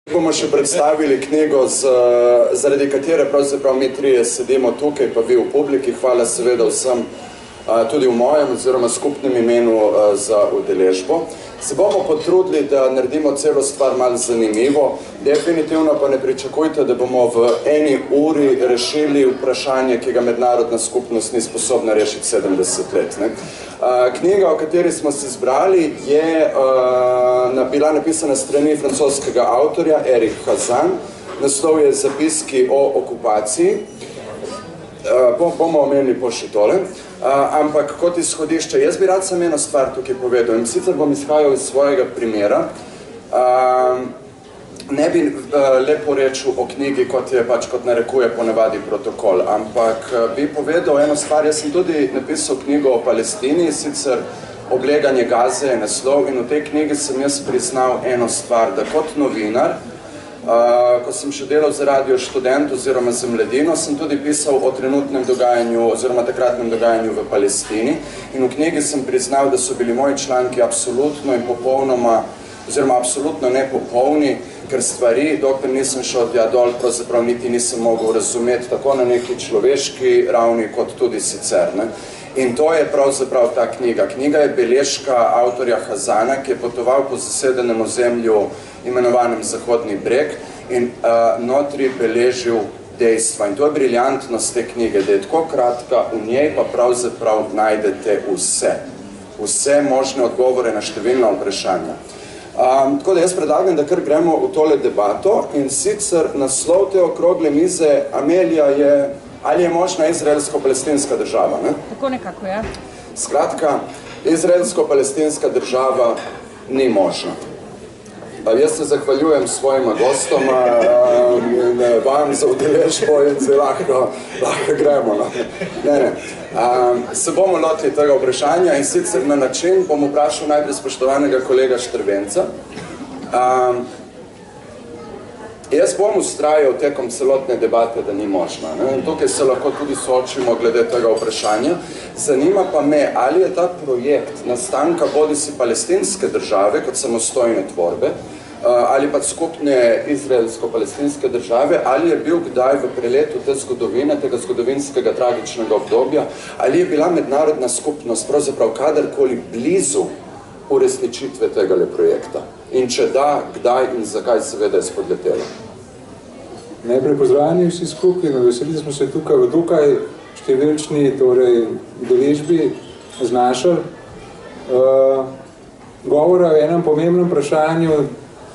Bomo še predstavili knjigo, zaradi katere pravzaprav mi trije sedimo tukaj, pa vi v publiki. Hvala seveda vsem tudi v mojem oziroma skupnem imenu za udeležbo. Se bomo potrudili, da naredimo celo stvar malo zanimivo. Definitivno pa ne pričakujte, da bomo v eni uri rešili vprašanje, ki ga mednarodna skupnost ni sposobna rešiti 70 let. Knjiga, o kateri smo se zbrali, je bila napisana strani francoskega avtorja Eric Hazan. Naslov je Zapiski o okupaciji. Bomo omenili po še tole. Ampak kot izhodišče, jaz bi rad sem eno stvar tukaj povedal in sicer bom izhajal iz svojega primera. Ne bi lepo rečil o knjigi, kot je pač kot narekuje ponavadi protokol, ampak bi povedal eno stvar. Jaz sem tudi napisal knjigo o Palestini, sicer Obleganje Gaze je naslov, in v tej knjigi sem jaz priznal eno stvar, da kot novinar, ko sem še delal za Radio Študent oziroma za Mladino, sem tudi pisal o trenutnem dogajanju oziroma takratnem dogajanju v Palestini in v knjigi sem priznal, da so bili moji članki absolutno in popolnoma oziroma absolutno nepopolni, ker stvari, dokler nisem šel tja dol, pravzaprav niti nisem mogel razumeti tako na neki človeški ravni, kot tudi sicer. In to je pravzaprav ta knjiga. Knjiga je beležka avtorja Hazana, ki je potoval po zasedenem ozemlju imenovanem Zahodni breg in notri beležil dejstva. In to je briljantnost te knjige, da je tako kratka, v njej pa pravzaprav najdete vse možne odgovore na številna vprašanja. Tako da jaz predlagam, da kar gremo v tole debato in sicer naslov te okrogle mize, Amelija, je ali je možna izraelsko-palestinska država, ne? Tako nekako, ja. Skratka, izraelsko-palestinska država ni možna. Jaz se zahvaljujem svojima gostoma in vam za udeležbo in se lahko gremo. Se bomo lotili tega vprašanja in sicer na način bom vprašal najprej spoštovanega kolega Štrbenca. Jaz bom ustrajal tekom celotne debate, da ni možna. Tukaj se lahko tudi soočimo glede tega vprašanja. Zanima pa me, ali je ta projekt nastanka bodisi palestinske države kot samostojne tvorbe, ali pa skupne izraelsko-palestinske države, ali je bil kdaj v preletu te zgodovine, tega zgodovinskega tragičnega obdobja, ali je bila mednarodna skupnost pravzaprav kadarkoli blizu uresničitve tegale projekta. In če da, kdaj in zakaj seveda je spodletelo. Najprej pozdravljeni vsi skupaj, veseli smo se tukaj v dokaj številčni udeležbi znašali. Govora o enem pomembnem vprašanju,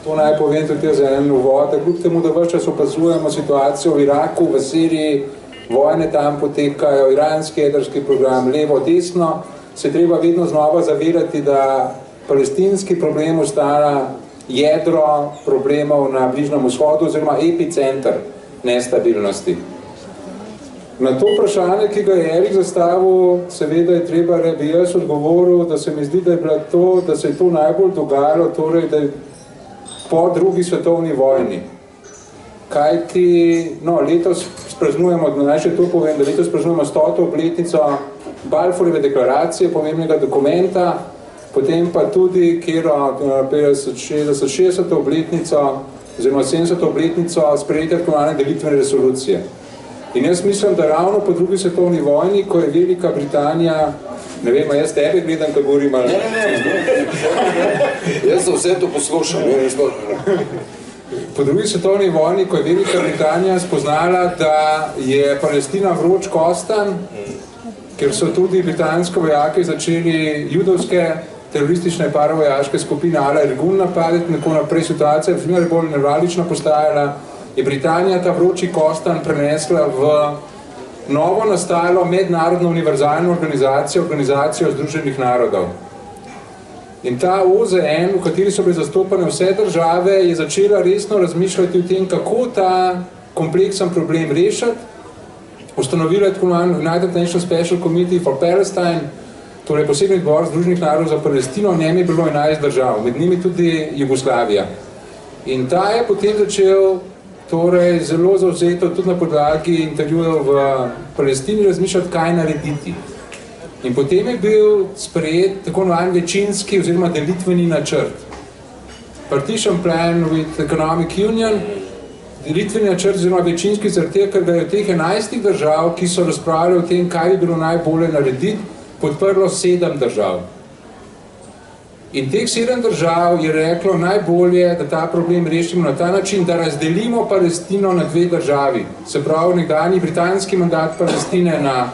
to naj povem tudi za en uvod, kljub temu, da ves čas opazujemo situacijo v Iraku, v Siriji, vojne tam potekajo, iranski jedrski program, levo, desno, se treba vedno znova zavedati, da palestinski problem ostaja jedro problemov na Bližnjem vzhodu oziroma epicenter nestabilnosti. Na to vprašanje, ki ga je Erik zastavil, seveda je treba, da bi jaz odgovoril, da se mi zdi, da se je to najbolj dogajalo, torej, da je po drugi svetovni vojni. Kajti, letos spraznujemo, naj še to povem, da letos spraznujemo 100. obletnico Balfourjeve deklaracije, pomembnega dokumenta, potem pa tudi, kjer 60. obletnico oziroma 70. obletnico sprejete tako delitvene resolucije. In jaz mislim, da ravno po drugi svetovni vojni, ko je Velika Britanija, ne vem, jaz tebe gledam, kako govorim, ali... Jaz zavzeto poslušam, Po drugi svetovni vojni, ko je Velika Britanija spoznala, da je Palestina vroč kostan, ker so tudi britanske vojake začeli judovske teroristične paravojaške skupine Ala Irgun napadeti, in tako naprej situacija je bolj nevralgična postajala, je Britanija ta vroči kostan prenesla v novo nastalo mednarodno univerzalno organizacijo Združenih narodov. In ta OZN, v kateri so bile zastopane vse države, je začela resno razmišljati o tem, kako ta kompleksen problem rešiti. Ustanovila je tako United Nations Special Committee for Palestine, torej posebni odbor Združenih narodov za Palestino, v njem je bilo 11 držav, med njimi tudi Jugoslavija. In ta je potem začel zelo zavzeto tudi na podlagi intervjujev v Palestini razmišljati, kaj narediti. In potem je bil sprejet tako večinski oziroma delitveni načrt. partition plan with economic union, delitveni načrt oziroma večinski zaradi tega, ker ga je od teh 11 držav, ki so razpravljali o tem, kaj bi bilo najbolje narediti, podprlo 7 držav. In teh 7 držav je reklo najbolje, da ta problem rešimo na ta način, da razdelimo Palestino na 2 državi. Se pravi, nekdanji britanski mandat Palestine na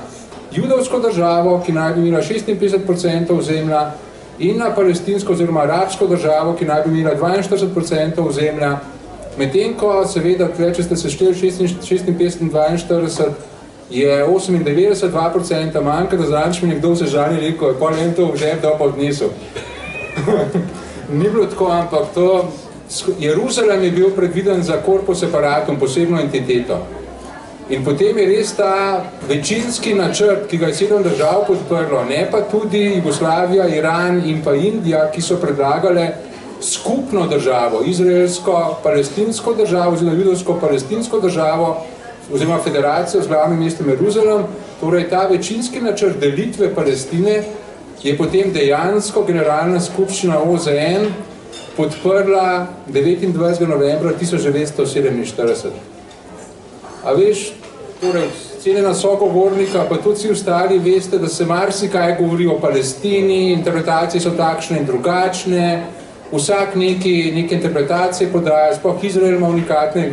judovsko državo, ki naj bi imela 56% ozemlja, in na palestinsko oziroma arabsko državo, ki naj bi imela 42% ozemlja. Medtem ko, seveda, če ste se šteli 56 in 42, je 98, 2% manjka, da zrač mi nekdo se žali rekel, pa ne to v žep, da pa odnesel. Ni bilo tako, ampak to, Jeruzalem je bil predviden za corpus separatum, posebno entiteto. In potem je res ta večinski načrt, ki ga je 7 držav podprlo, ne pa tudi Jugoslavija, Iran in pa Indija, ki so predlagale skupno državo, izraelsko-palestinsko državo, oziroma judovsko-palestinsko državo, oziroma federacijo z glavnim mestom Jeruzalem. Torej, ta večinski načrt delitve Palestine je potem dejansko Generalna skupščina OZN podprla 29. novembra 1947. A veš, torej, cenjena sogovornika, pa tudi vsi ostali veste, da se marsikaj govori o Palestini, interpretacije so takšne in drugačne, vsak neke interpretacije podaja, sploh Izrael ima unikatne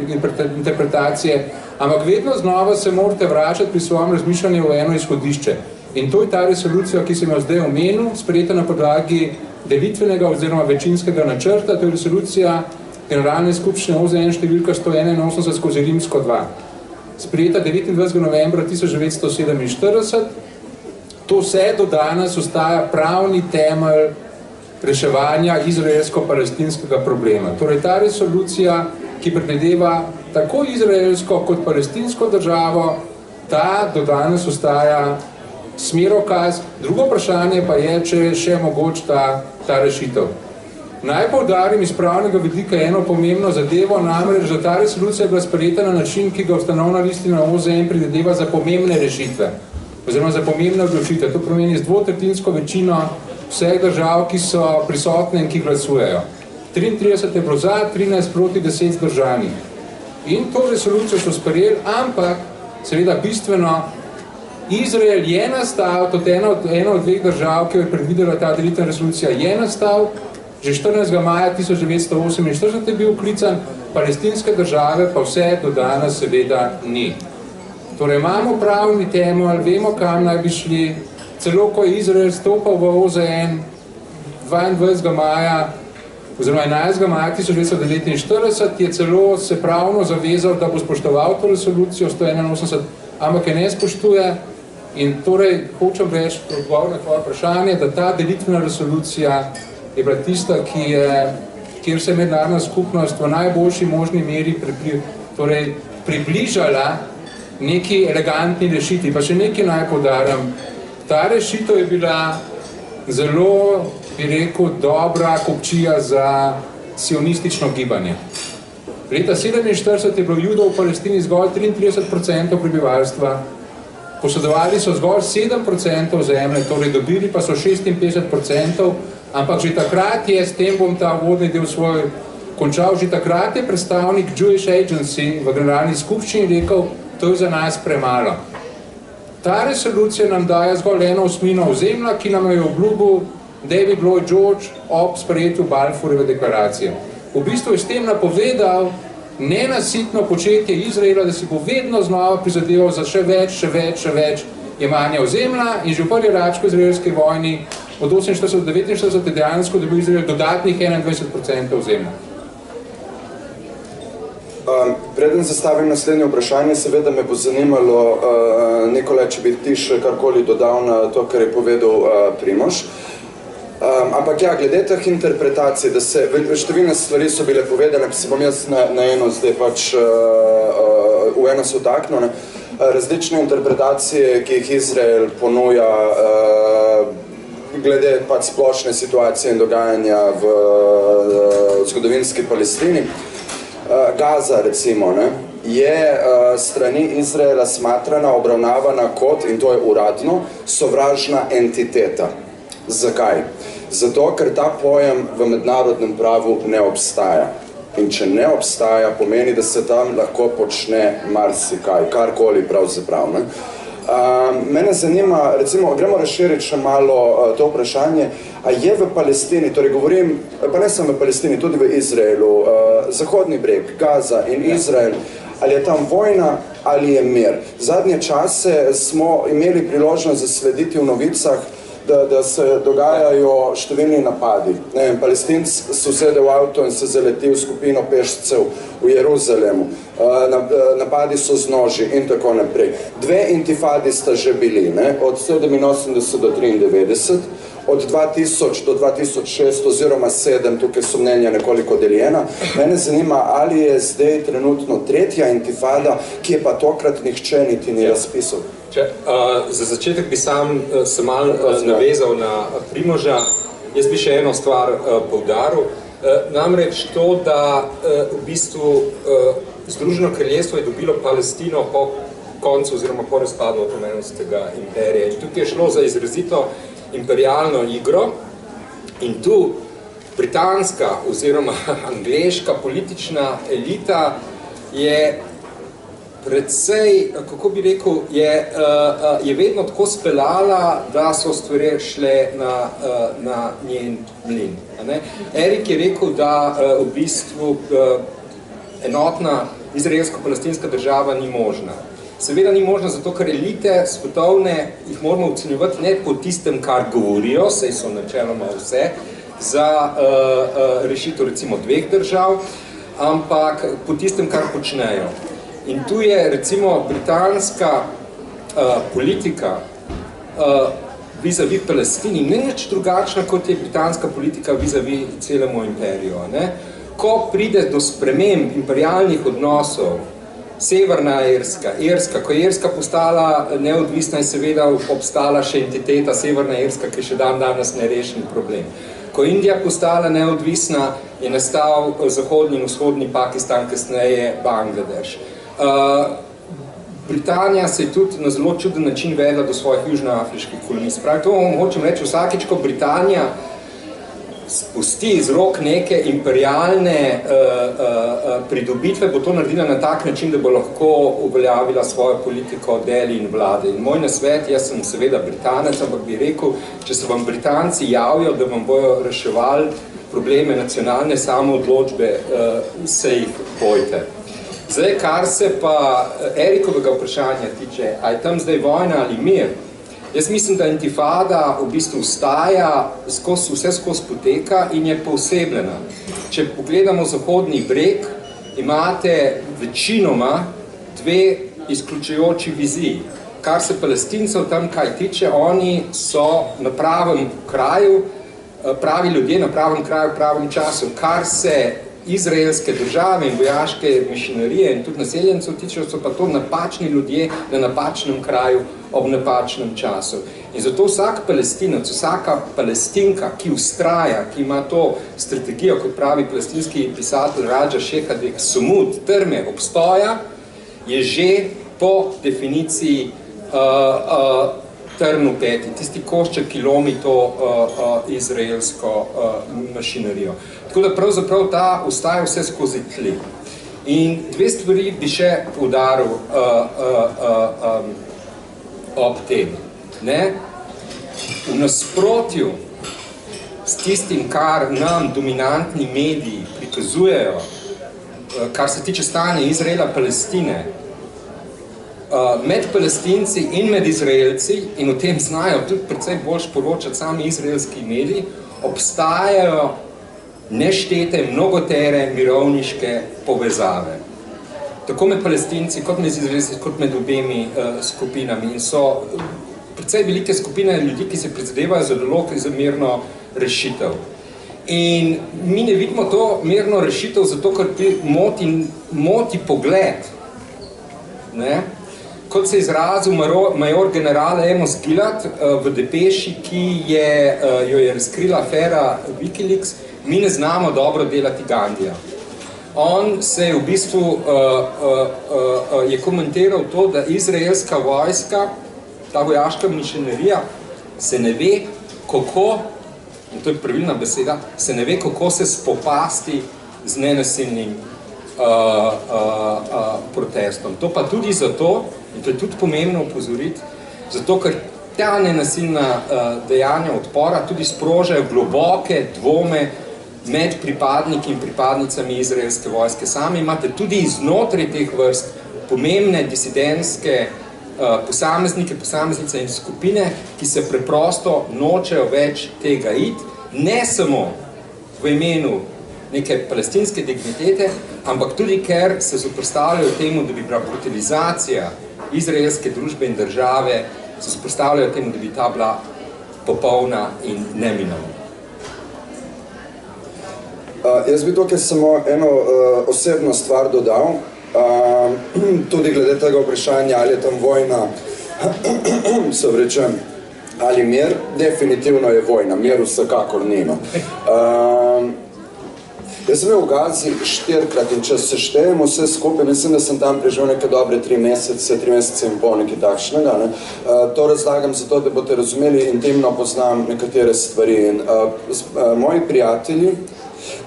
interpretacije, ampak vedno znova se morate vračati pri svojem razmišljanju v eno izhodišče. In to je ta resolucija, ki sem jo zdaj omenil, sprejeta na podlagi delitvenega oziroma večinskega načrta, to je resolucija Generalne skupščine OZN številka 181 skozi Rimsko 2. Sprejeta 29. novembra 1947. To vse do danes ostaja pravni temelj reševanja izraelsko-palestinskega problema. Torej, ta resolucija, ki predvideva tako izraelsko kot palestinsko državo, ta do danes ostaja smerokaz. Drugo vprašanje pa je, če je še mogoč ta rešitev. Naj poudarim iz pravnega vidika eno pomembno zadevo, namreč, da ta resolucija je bila sprejeta na način, ki ga ustanovna listina OZN predvideva za pomembne rešitve, oziroma za pomembne odločitve. To pomeni z dvotretjinsko večino vseh držav, ki so prisotne in ki glasujejo. 33 je bilo za, 13 proti 10 zdržanih. In to resolucijo so sprejeli, ampak seveda bistveno, Izrael je nastal, tudi ena od 2 držav, ki je predvidela ta delitvena resolucija, je nastal, že 14. maja 1948 je bil vklican, palestinske države pa vse do danes seveda ni. Torej imamo pravni temelj, vemo, kam naj bi šli, celo ko je Izrael stopal v OZN 22. maja oziroma 11. maja 1949, je celo se pravno zavezal, da bo spoštoval to resolucijo 181, ampak je ne spoštuje. In torej hočem reči, odgovor na tvoje vprašanje, da ta delitvena resolucija je bila tista, kjer se je mednarodna skupnost v najboljši možni meri približala neki elegantni rešitvi. Pa še nekaj naj poudarjam. Ta rešitev je bila zelo, bi rekel, dobra kupčija za sionistično gibanje. Leta 1947 je bilo Judov v Palestini zgolj 33% prebivalstva, posedovali so zgolj 7% zemlje, torej dobili pa so 56%, ampak že takrat je, s tem bom ta vodni del svoj končal, že takrat je predstavnik Jewish Agency v Generalni skupščini rekel, to je za nas premalo. Ta resolucija nam daje zgolj 1/8 ozemlja, ki nam je obljubil David Lloyd George ob sprejetju Balfourove deklaracije. V bistvu je s tem napovedal nenasitno početje Izraela, da si bo vedno znova prizadeval za še več jemanja ozemlja, in že v prvi iračko-izraelski vojni od 48 do 49 dejansko dobil Izrael dodatnih 21% ozemlja. Preden zastavim naslednje vprašanje, seveda me bo zanimalo, Nikolaj, če bi ti še karkoli dodal na to, kar je povedal Primož. Ampak ja, glede teh interpretacij, da se številne stvari so bile povedane, se bom jaz na eno zdaj pač v eno se vtaknil, različne interpretacije, ki jih Izrael ponuja glede pač splošne situacije in dogajanja v zgodovinski Palestini. Gaza, recimo, je strani Izraela smatrana, obravnavana kot, in to je uradno, sovražna entiteta. Zakaj? Zato, ker ta pojem v mednarodnem pravu ne obstaja. In če ne obstaja, pomeni, da se tam lahko počne marsikaj, karkoli pravzaprav. Mene zanima, recimo, gremo razširiti še malo to vprašanje, a je v Palestini, torej govorim, pa ne samo v Palestini, tudi v Izraelu, Zahodni breg, Gaza in Izrael, ali je tam vojna ali je mir. Zadnje čase smo imeli priložnost zaslediti v novicah, da se dogajajo številni napadi. Palestinci so sedeli v avto in se zaleti v skupino pešcev v Jeruzalemu. Napadi so z noži in tako naprej. 2 intifadi sta že bili, od 87 do 93, od 2000 do 2006 oziroma 7, tukaj so mnenja nekoliko deljena. Mene zanima, ali je zdaj trenutno 3. intifada, ki je pa tokrat nihče niti ni razpisal. Za začetek bi se malo navezal na Primoža. Jaz bi še eno stvar poudaril. Namreč to, da v bistvu Združeno kraljestvo je dobilo Palestino po koncu oziroma po razpadu Otomanskega imperija. In tukaj je šlo za izrazito imperialno igro in tu britanska oziroma angleška politična elita je predvsej, kako bi rekel, je vedno tako speljala, da so stvari šle na njen mlin. Erik je rekel, da v bistvu enotna izraelsko-palestinska država ni možna. Seveda ni možno, zato ker elite svetovne jih moramo ocenjevati ne po tistem, kar govorijo, saj so načeloma vse, za rešitev recimo 2 držav, ampak po tistem, kar počnejo. In tu je recimo britanska politika vis-a-vis Palestini ne nič drugačna, kot je britanska politika vis-a-vis celemu imperiju. Ko pride do sprememb imperialnih odnosov, Severna Irska, ko je Irska postala neodvisna, je seveda obstala še entiteta Severna Irska, ki je še danes nerešen problem. Ko je Indija postala neodvisna, je nastal zahodni in vzhodni Pakistan, kasneje Bangladeš. Britanija se je tudi na zelo čuden način vedla do svojih južnoafriških kolonij. Spravi, to vam hočem reči, vsakič, ko Britanija spusti iz rok neke imperialne pridobitve, bo to naredila na tak način, da bo lahko uveljavila svojo politiko deli in vlade. In moj nasvet, jaz sem seveda Britanec, ampak bi rekel, če se vam Britanci javijo, da vam bojo reševali probleme nacionalne samoodločbe, se jih bojte. Zdaj, kar se pa Erikovega vprašanja tiče, a je tam zdaj vojna ali mir? Jaz mislim, da intifada v bistvu vstaja, vse skozi poteka in je posebljena. Če pogledamo Zahodni breg, imate večinoma 2 izključujoči viziji. Kar se Palestincev tam kaj tiče, oni so na pravem kraju, pravi ljudje na pravem kraju, v pravem času. Kar se izraelske države in vojaške mašinerije in tudi naseljencev tiče, so pa to napačni ljudje na napačnem kraju ob napačnem času. In zato vsak Palestinec, vsaka Palestinka, ki vztraja, ki ima to strategijo, kot pravi palestinski pisatelj Raja Shehadeh, sumud, trme obstoja, je že po definiciji trn v peti, tisti košček, ki lomi to izraelsko mašinerijo. Tako da pravzaprav ta ustaja vse skozi tli. In 2 stvari bi še poudaril ob tem. V nasprotju s tistim, kar nam dominantni mediji prikazujejo, kar se tiče stanja Izraela, Palestine, med Palestinci in med Izraelci, in o tem znajo tudi precej bolj poročati sami izraelski mediji, obstajajo neštete, mnogotere mirovniške povezave. Tako med Palestinci, kot med Izraelci, kot med obemi skupinami. In so precej velike skupine ljudi, ki se prizadevajo za dolog in za mirno rešitev. In mi ne vidimo to mirno rešitev zato, ker moti pogled. Kot se je izrazil major general Amos Gilad v depeši, ki jo je razkrila afera Wikileaks, mi ne znamo dobro delati Gandija. On se je v bistvu je komentiral to, da izraelska vojska, ta vojaška mašinerija, se ne ve, kako in to je pravilna beseda, se ne ve, kako se spopasti z nenasilnim protestom. To pa tudi zato, in to je tudi pomembno upozoriti, zato ker ta nenasilna dejanja odpora tudi sprožajo globoke dvome med pripadniki in pripadnicami izraelske vojske. Sami imate tudi iznotraj teh vrst pomembne disidentske posameznike, posameznice in skupine, ki se preprosto nočejo več tega iti, ne samo v imenu neke palestinske dignitete, ampak tudi ker se zoprstavljajo temu, da bi bila brutalizacija izraelske družbe in države, se zoprstavljajo temu, da bi ta bila popolna in neminovna. Jaz bi tukaj samo eno osebno stvar dodal, tudi glede tega vprašanja, ali je tam vojna, se vrečem, ali mir, definitivno je vojna, mir vsekakor ni. Jaz sem bil v Gazi 4-krat in če se štejemo vse skupaj, mislim, da sem tam preživel neke dobre 3 mesece in pol nekaj takšnega. Ne? To razlagam zato, da boste razumeli, intimno poznam nekatere stvari. In, moji prijatelji,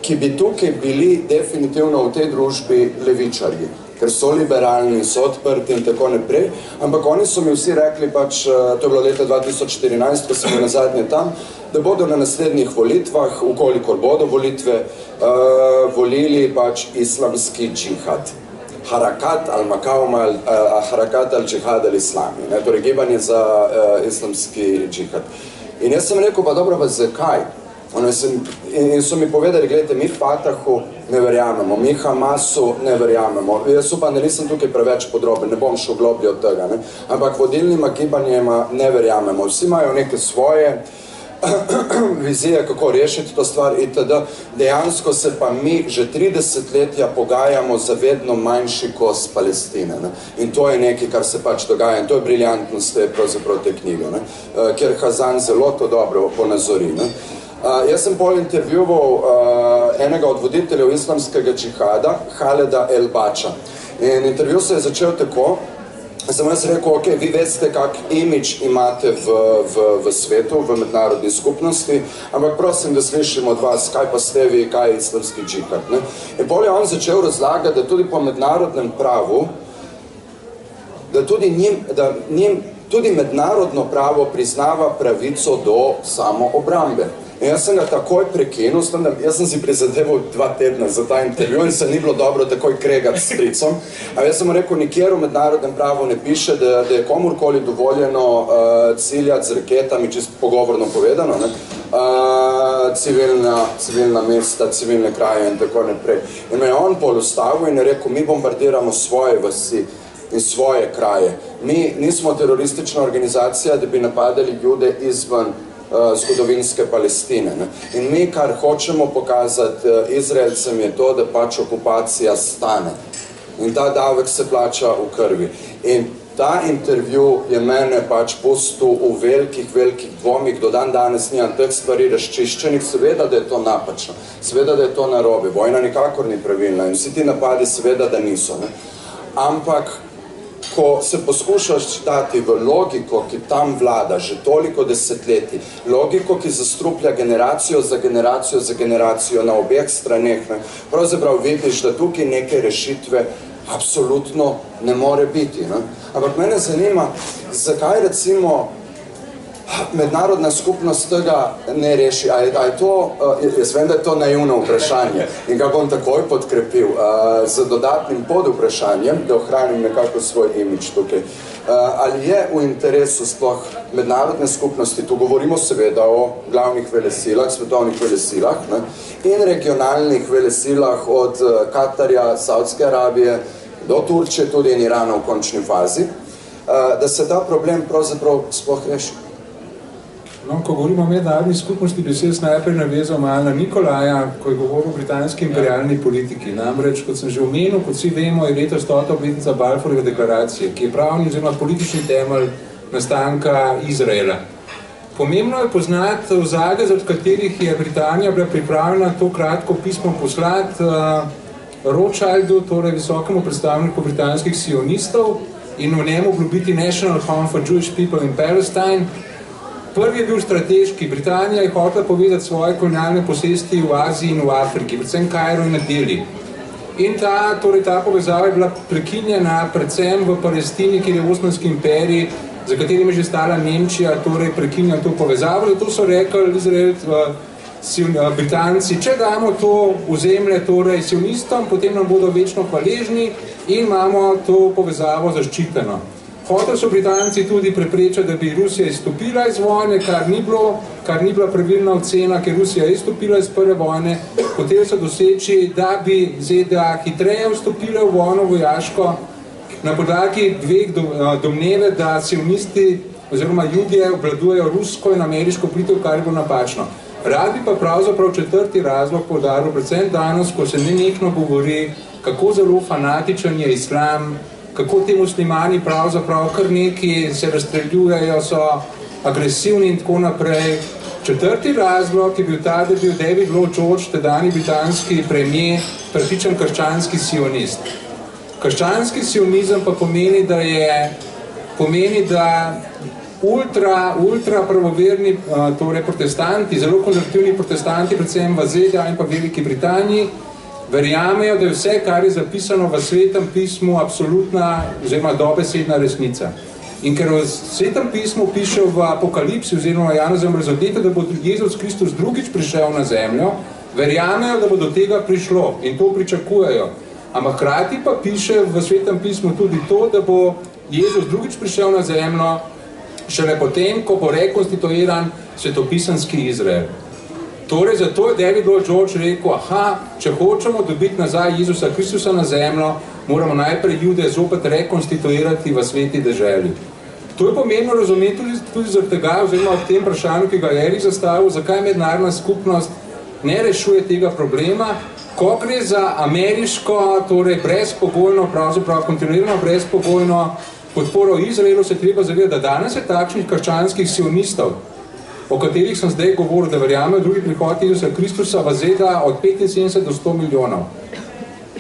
ki bi tukaj bili definitivno v tej družbi levičarji, ker so liberalni, so odprti in tako naprej, ampak oni so mi vsi rekli, pač, to je bilo leta 2014, ko sem bil nazadnje tam, da bodo na naslednjih volitvah, ukolikor bodo volitve, volili pač islamski džihad. Harakat al-Makawma, Harakat al-Džihad al-Islami, torej gibanje za islamski džihad. In jaz sem rekel, pa dobro, pa zakaj? In so mi povedali, gledajte, mi Fatahu ne verjamemo, mi Hamasu ne verjamemo. Jaz upam, da nisem tukaj preveč podroben, ne bom šel globlje od tega, ne? Ampak vodilnima gibanjema ne verjamemo. Vsi imajo neke svoje vizije, kako rešiti to stvar itd. Dejansko se pa mi že 30 letja pogajamo za vedno manjši kos Palestine. Ne? In to je nekaj, kar se pač dogaja. In to je briljantnost pravzaprav te knjige, ne? Ker Hazan zelo to dobro ponazori. Ne? Jaz sem pol intervjuval enega od voditeljev islamskega džihada, Haleda El-Bača. In intervju se je začel tako, sem jaz rekel, ok, vi veste, kak imidž imate v svetu, v mednarodni skupnosti, ampak prosim, da slišim od vas, kaj pa ste vi, kaj je islamski džihad. Ne? In pol je on začel razlagati, da tudi po mednarodnem pravu, da tudi mednarodno pravo priznava pravico do samoobrambe. In jaz sem ga takoj prekinul, jaz sem si prizadeval 2 tedna za ta intervju in se ni bilo dobro takoj kregati s stricom. A jaz sem rekel, nikjer v mednarodnem pravu ne piše, da je komurkoli dovoljeno ciljati z raketami, čisto pogovorno povedano, ne? Civilna mesta, civilne kraje in tako naprej. In me je on polustavil in je rekel, mi bombardiramo svoje vasi in svoje kraje. Mi nismo teroristična organizacija, da bi napadali ljude izven zgodovinske Palestine. Ne? In mi, kar hočemo pokazati Izraelcem, je to, da pač okupacija stane. In ta davek se plača v krvi. In ta intervju je mene pač pustil v velikih dvomih, do dan danes nimam teh stvari razčiščenih, seveda, da je to napačno, seveda, da je to narobe, vojna nikakor ni pravilna in vsi ti napadi seveda, da niso. Ne? Ampak ko se poskušaš dati v logiko, ki tam vlada že toliko desetletij, logiko, ki zastruplja generacijo za generacijo na obeh straneh, ne, pravzaprav vidiš, da tukaj neke rešitve absolutno ne more biti. Ne. Ampak mene zanima, zakaj recimo mednarodna skupnost tega ne reši. A je to, jaz vem, da je to naivno vprašanje in ga bom takoj podkrepil z dodatnim podvprašanjem, da ohranim nekako svoj imidž tukaj. Ali je v interesu sploh mednarodne skupnosti, tu govorimo seveda o glavnih velesilah, svetovnih velesilah, ne, in regionalnih velesilah od Katarja, Saudske Arabije do Turčije, tudi in Irana v končni fazi, da se ta problem pravzaprav sploh reši. No, ko govorimo o mednarodni skupnosti, bi se jaz najprej navezal malo na Nikolaja, ko je govoril o britanski imperialni politiki. Namreč, kot sem že omenil, kot vsi vemo, je letos 100. obletnica Balfourove deklaracije, ki je pravni oziroma politični temelj nastanka Izraela. Pomembno je poznati ozadje, zaradi katerih je Britanija bila pripravljena to kratko pismo poslati Rothschildu, torej visokemu predstavniku britanskih sionistov, in v njem obljubiti National Home for Jewish People in Palestine, Prvi je bil strateški. Britanija je hotela povezati svoje kolonialne posesti v Aziji in v Afriki, predvsem Kairu in na Deli. In ta povezava je bila prekinjena predvsem v Palestini, kjer je Osmanski imperij, za katerim je že stala Nemčija, torej prekinjala to povezavo. Zato so rekli Britanci, če damo to ozemlje torej sionistom, potem nam bodo večno hvaležni in imamo to povezavo zaščiteno. Hoteli so Britanci tudi preprečiti, da bi Rusija izstopila iz vojne, kar ni bila pravilna ocena, ker Rusija je izstopila iz prve vojne. Hoteli so doseči, da bi ZDA hitreje vstopile v vojno vojaško, na podlagi dveh domneve, da sionisti oziroma Judje obvladujejo rusko in ameriško plitev, kar je bilo napačno. Rad bi pa pravzaprav četrti razlog poudaril, predvsem danes, ko se nenehno govori, kako zelo fanatičen je islam, kako ti muslimani pravzaprav kar neki se razstreljujejo, so agresivni in tako naprej. Četrti razlog je bil ta, da je bil David Lloyd George, tedajni britanski premier, prepričan krščanski sionist. Krščanski sionizem pa pomeni, da ultra pravoverni torej protestanti, zelo konzervativni protestanti, predvsem v ZDA in pa Veliki Britaniji, verjamejo, da je vse, kar je zapisano v Svetem pismu, absolutna oziroma dobesedna resnica. In ker v Svetem pismu piše v Apokalipsi oziroma Janezovem razodete, da bo Jezus Kristus drugič prišel na zemljo, verjamejo, da bo do tega prišlo in to pričakujejo. Ampak hkrati pa piše v Svetem pismu tudi to, da bo Jezus drugič prišel na zemljo šele potem, ko bo rekonstituiran svetopisanski Izrael. Torej, zato je David Lloyd George rekel, če hočemo dobiti nazaj Jezusa Kristusa na zemljo, moramo najprej Jude zopet rekonstituirati v sveti deželi. To je pomembno razumeti tudi zaradi tega, oziroma ob tem vprašanju, ki ga je Erik zastavil, zakaj mednarodna skupnost ne rešuje tega problema, ko gre za ameriško, torej brezpogojno, pravzaprav kontinuirano brezpogojno podporo Izraelu, se treba zavedati, da danes je takšnih krščanskih sionistov, o katerih sem zdaj govoril, da verjamejo drugi prihod Jezusa Kristusa v ZDA od 75 do 100 milijonov.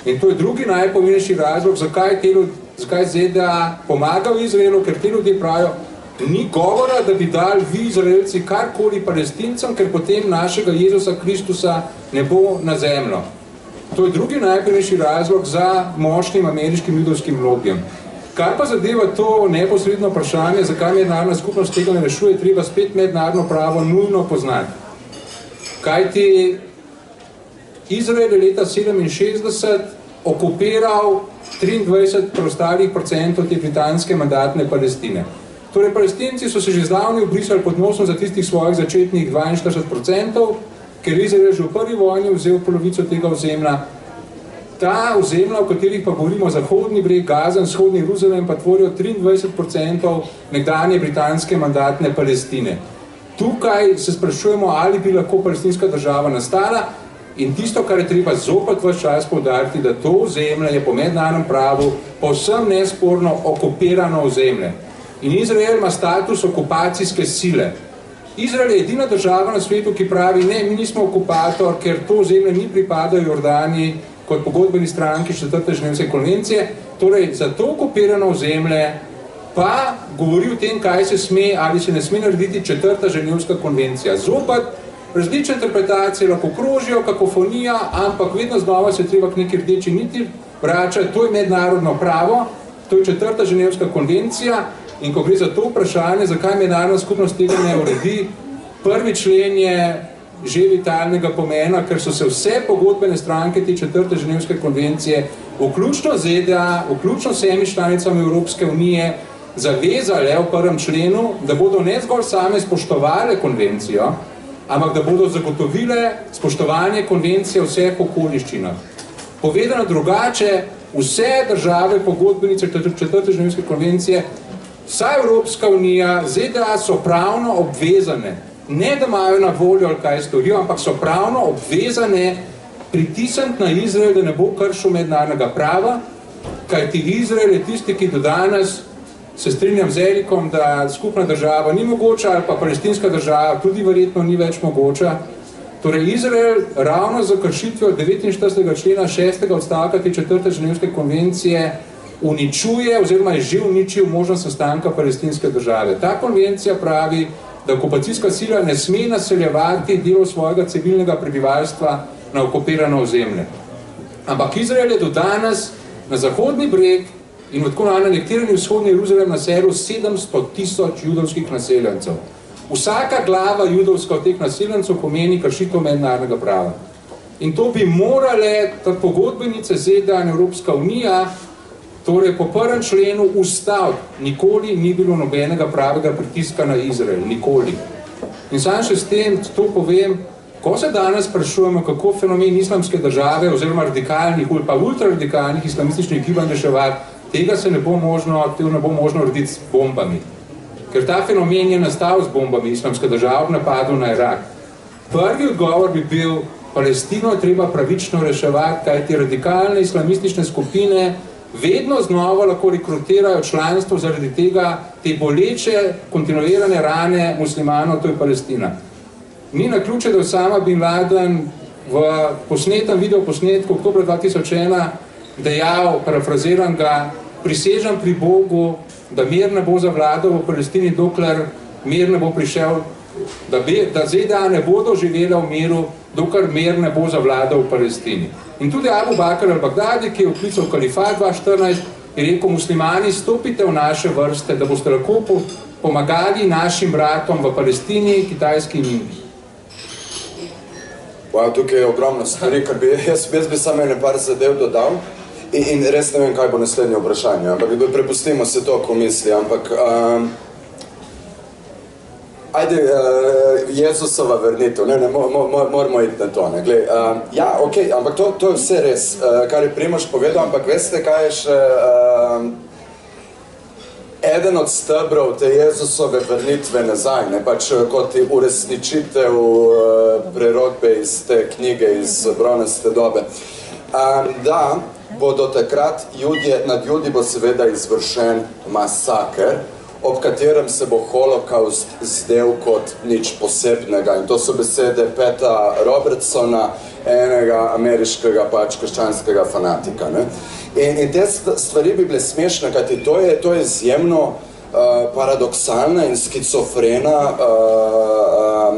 In to je drugi najpomembnejši razlog, zakaj ZDA pomagajo Izraelu, ker ti ljudje pravijo, ni govora, da bi dali vi Izraelci karkoli Palestincem, ker potem našega Jezusa Kristusa ne bo na zemljo. To je drugi najpomembnejši razlog za močnim ameriškim judovskim lobijem. Kar pa zadeva to neposredno vprašanje, zakaj mednarodna skupnost tega ne rešuje, treba spet mednarodno pravo nujno poznati. Kajti Izrael je leta 1967 okupiral 23 preostalih procentov te britanske mandatne Palestine. Torej, Palestinci so se že zdavni obrisali pod nosom za tistih svojih začetnih 42%, ker Izrael že v prvi vojni vzel polovico tega ozemlja. Ta ozemlja, o katerih pa govorimo, zahodni breg, Gaza in vzhodni Jeruzalem, pa tvorijo 23% nekdanje britanske mandatne Palestine. Tukaj se sprašujemo, ali bi lahko palestinska država nastala in tisto, kar je treba zopet ves čas poudariti, da to ozemlje je po mednarodnem pravu povsem nesporno okupirano ozemlje. In Izrael ima status okupacijske sile. Izrael je edina država na svetu, ki pravi, ne, mi nismo okupator, ker to ozemlje ni pripada Jordaniji, kot pogodbeni stranki 4. ženevske konvencije, torej za to okupirano ozemlje pa govori o tem, kaj se sme ali se ne sme narediti 4. ženevska konvencija. Zopet različne interpretacije lahko krožijo, kakofonija, ampak vedno znova se treba k neki rdeči niti vračati, to je mednarodno pravo, to je 4. ženevska konvencija in ko gre za to vprašanje, zakaj mednarodna skupnost tega ne uredi, prvi člen je že vitalnega pomena, ker so se vse pogodbene stranke te 4. ženevske konvencije, vključno ZDA, vključno vsemi članicami Evropske unije, zavezale v prvem členu, da bodo ne zgolj same spoštovale konvencijo, ampak da bodo zagotovile spoštovanje konvencije v vseh okoliščinah. Povedano drugače, vse države pogodbenice 4. ženevske konvencije, vsa Evropska unija, ZDA so pravno obvezane, ne da imajo na voljo ali kaj storijo, ampak so pravno obvezane pritisniti na Izrael, da ne bo kršil mednarodnega prava, kajti Izrael je tisti, ki do danes, se strinjam z Erikom, da skupna država ni mogoča, ali pa palestinska država tudi verjetno ni več mogoča. Torej Izrael ravno za kršitvijo 49. člena 6. odstavka te 4. ženevske konvencije uničuje oziroma je že uničil možnost nastanka palestinske države. Ta konvencija pravi, da okupacijska sila ne sme naseljevati delov svojega civilnega prebivalstva na okupirano ozemlje. Ampak Izrael je do danes na zahodni breg in tako na anektirani vzhodni Jeruzalem naselil 700,000 judovskih naseljencev. Vsaka glava judovska od teh naseljencev pomeni kršitev mednarodnega prava. In to bi morale pogodbenice ZDA in Evropska unija, torej po 1. členu ustav, nikoli ni bilo nobenega pravega pritiska na Izrael, nikoli. In sam še s tem to povem, ko se danes sprašujemo, kako fenomen islamske države oziroma radikalnih ali pa ultraradikalnih islamističnih gibanj reševati, tega ne bo možno urediti s bombami. Ker ta fenomen je nastal z bombami islamske države v napadu na Irak. Prvi odgovor bi bil, Palestino treba pravično reševati, kajti radikalne islamistične skupine vedno znova lahko rekrutirajo članstvo zaradi tega, te boleče, kontinuirane rane muslimanov, to je Palestina. Ni naključje, da Osama bin Laden v videoposnetku oktobra 2001 dejal, parafraziram ga, prisežem pri Bogu, da mir ne bo zavladal v Palestini, dokler mir ne bo prišel, da ZDA ne bodo živela v miru, dokler mir ne bo zavladal v Palestini. In tudi Abu Bakr al-Baghdadi, ki je vklical kalifat 2014, je rekel, muslimani, stopite v naše vrste, da boste lahko pomagali našim bratom v Palestini, Kitajski in Indiji. Wow, tukaj je ogromno stvari, kar jaz bi samo ene par zadev dodal in res ne vem, kaj bo naslednje vprašanje, ampak prepustimo se to, ko misli, ampak ajde, Jezusova vrnitev, moramo iti na to, ne, glej, ja, okej, ampak to je vse res, kar je Primož povedal, ampak veste, kaj je še eden od stebrov te Jezusove vrnitve nazaj, ne, pač kot uresničitev prerodbe iz te knjige iz bronaste dobe, da bodo takrat nad Judi bo seveda izvršen masaker, ob katerem se bo holokaust zdel kot nič posebnega. In to so besede Peta Robertsona, enega ameriškega pač krščanskega fanatika. Ne? In te stvari bi bile smešne, kajti to je izjemno paradoksalna in skizofrena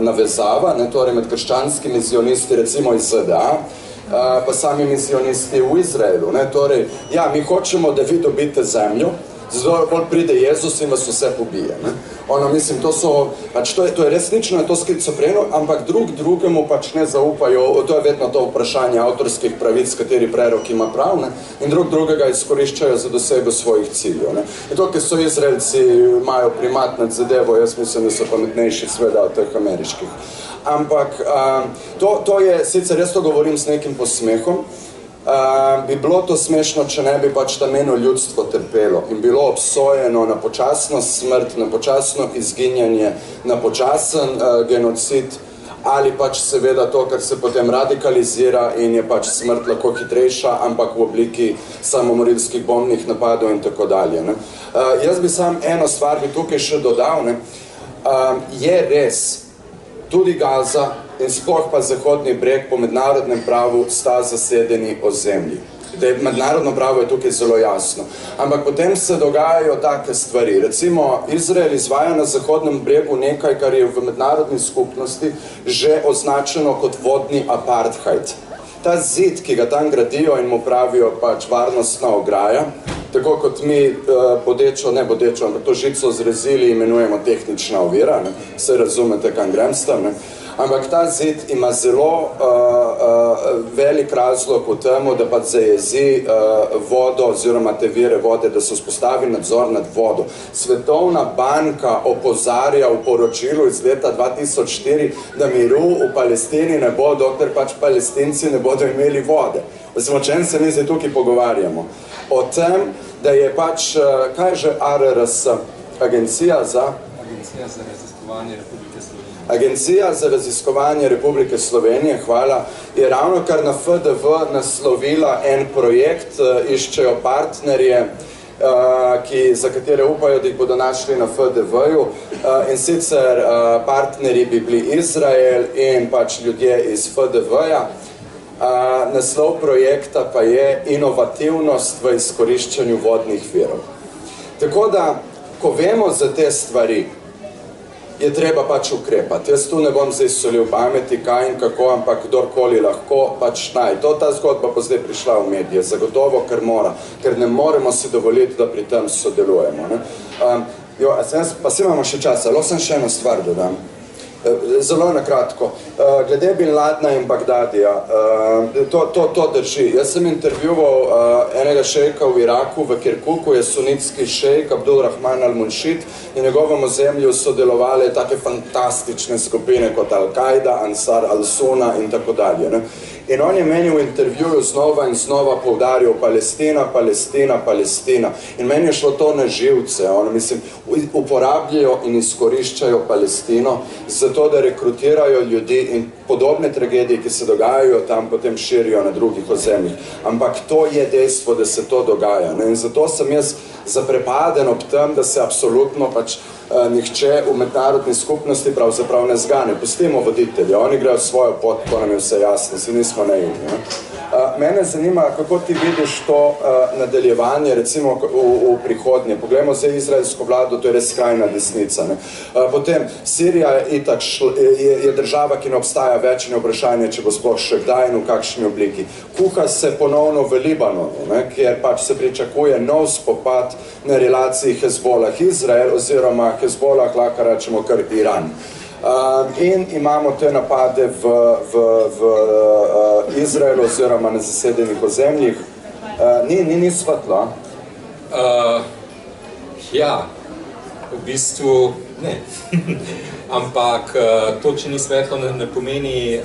navezava, ne, torej med krščanskimi zionisti, recimo iz ZDA, pa samimi zionisti v Izraelu. Ne, torej, ja, mi hočemo, da vi dobite zemljo, zato bolj pride Jezus in vas vse pobije. Ne? Mislim, to je resnično, to skizofreno, ampak drugemu pač ne zaupajo, to je vedno to vprašanje avtorskih pravic, kateri prerok ima prav, ne? In drugega izkoriščajo za dosego svojih ciljev. Ne? In to, ker so Izraelci imajo primat nad zadevo, jaz mislim, da so pametnejši sveda od teh ameriških. Ampak to je, sicer jaz to govorim s nekim posmehom, bi bilo to smešno, če ne bi pač tameno ljudstvo trpelo in bilo obsojeno na počasno smrt, na počasno izginjanje, na počasen genocid ali pač seveda to, kar se potem radikalizira in je pač smrt lahko hitrejša, ampak v obliki samomorilskih bombnih napadov in tako dalje. Ne. Jaz bi sam eno stvar bi tukaj še dodal, ne. Je res, tudi Gaza in sploh pa Zahodni breg po mednarodnem pravu sta zasedeni ozemlji. Mednarodno pravo je tukaj zelo jasno. Ampak potem se dogajajo take stvari. Recimo, Izrael izvaja na Zahodnem bregu nekaj, kar je v mednarodni skupnosti že označeno kot vodni apartheid. Ta zid, ki ga tam gradijo in mu pravijo pač varnostna ograja, tako kot mi ampak to žico zrezili imenujemo tehnična ovira, ne? Se razumete, kam grem s tem, ne? Ampak ta zid ima zelo velik razlog v temu, da pa zajezi vodo oziroma te vire vode, da se vzpostavi nadzor nad vodo. Svetovna banka opozarja v poročilu iz leta 2004, da miru v Palestini ne bo, dokler pač Palestinci ne bodo imeli vode. O čem se mi zdaj tukaj pogovarjamo? O tem, da je pač, kaj je že ARRS, Agencija za raziskovanje Republike Slovenije. Agencija za raziskovanje Republike Slovenije, hvala, je ravno kar na FDV naslovila en projekt, iščejo partnerje, za katere upajo, da jih bodo našli na FDV-ju, in sicer partnerji bi bili Izrael in pač ljudje iz FDV-ja. Naslov projekta pa je inovativnost v izkoriščanju vodnih virov. Tako da, ko vemo za te stvari, je treba pač ukrepati. Jaz tu ne bom zdaj solil pameti, kaj in kako, ampak kdorkoli lahko, pač naj. Ta zgodba bo zdaj prišla v medije, zagotovo, ker mora, ker ne moremo si dovoliti, da pri tem sodelujemo. Pa si imamo še čas, ali sem še eno stvar dodam? Zelo nakratko. Glede Bin Ladna in Bagdadija, to drži. Jaz sem intervjuval enega šejka v Iraku, v Kirkuku, je sunitski šejk Abdul Rahman al-Munshid, in njegovemu zemlju sodelovali take fantastične skupine kot Al-Qaida, Ansar al-Suna in tako dalje. In on je meni v intervjuju znova in znova poudaril Palestina, Palestina, Palestina. In meni je šlo to na živce. Mislim, uporabljajo in izkoriščajo Palestino zato, da rekrutirajo ljudi in podobne tragedije, ki se dogajajo tam, potem širijo na drugih ozemljih. Ampak to je dejstvo, da se to dogaja. In zato sem jaz zaprepaden ob tem, da se absolutno pač nihče v mednarodni skupnosti pravzaprav ne zgane. Pustimo voditelje, oni grejo svojo pot, to nam je vse jasno, si nismo naivni. Mene zanima, kako ti vidiš to nadaljevanje, recimo v prihodnje. Poglejmo zdaj izraelsko vlado, to je res skrajna desnica. Potem, Sirija je država, ki ne obstaja več, ne vprašanje, če bo sploh še kdaj in v kakšni obliki. Kuha se ponovno v Libanonu, kjer pač se pričakuje nov spopad na relaciji Hezbolah-Izrael oziroma Hezbolah, lahko rečemo kar Iran. In imamo te napade v Izraelu oziroma na zasedenih ozemljih. Ni svetlo? Ja, v bistvu ne. Ampak to, če ni svetlo, ne pomeni,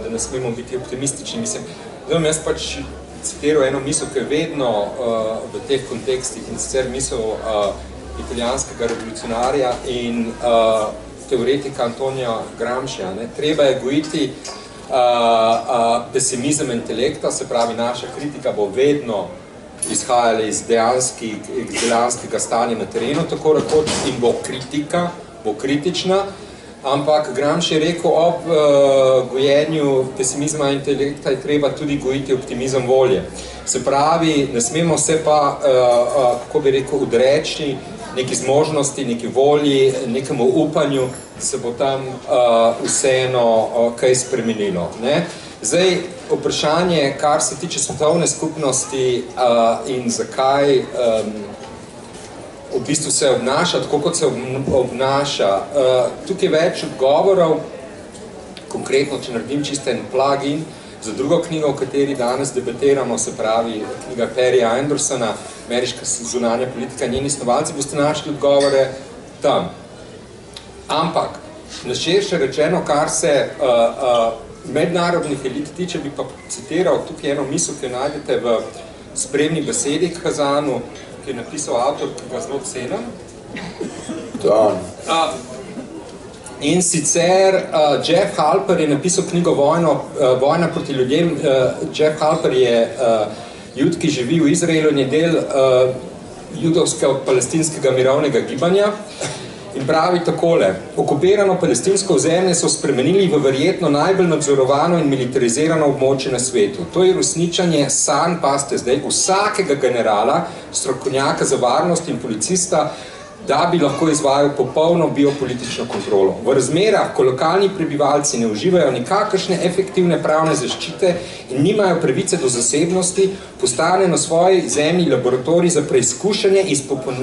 da ne smemo biti optimistični. Jaz pač citiral eno misel, ki je vedno v teh kontekstih, in sicer misel italijanskega revolucionarja in teoretika Antonija Gramscija. Treba je gojiti pesimizem intelekta, se pravi, naša kritika bo vedno izhajala iz dejanskega stanja na terenu, tako rekoč, in bo kritična, ampak Gramsci je rekel, ob gojenju pesimizma intelekta je treba tudi gojiti optimizem volje. Se pravi, ne smemo se pa, kako bi rekel, odreči neki zmožnosti, neki volji, nekemu upanju, da se bo tam vseeno kaj spremenilo. Zdaj, vprašanje, kar se tiče svetovne skupnosti in zakaj v bistvu se obnaša tako, kot se obnaša. Tukaj je več odgovorov, konkretno, če naredim čisto en plugin za drugo knjigo, o kateri danes debatiramo, se pravi knjiga Perryja Andersona, Ameriška zunanja politika, njeni snovalci, boste našli odgovore tam. Ampak, na širše rečeno, kar se mednarodnih elit tiče, bi pa citiral tukaj eno misel, ki jo najdete v spremni besedi k Hazanu, ki je napisal avtor, ki ga zelo cenim. In sicer Jeff Halper je napisal knjigo Vojna proti ljudem. Jeff Halper je jud, ki živi v Izraelu in je del judovsko-palestinskega mirovnega gibanja. In pravi takole: okupirano palestinsko ozemlje so spremenili v verjetno najbolj nadzorovano in militarizirano območje na svetu. To je uresničanje sanj, paste zdaj, vsakega generala, strokovnjaka za varnost in policista, da bi lahko izvajal popolno biopolitično kontrolo. V razmerah, ko lokalni prebivalci ne uživajo nikakršne efektivne pravne zaščite in nimajo pravice do zasebnosti, postane na svoji zemlji laboratorij za preizkušanje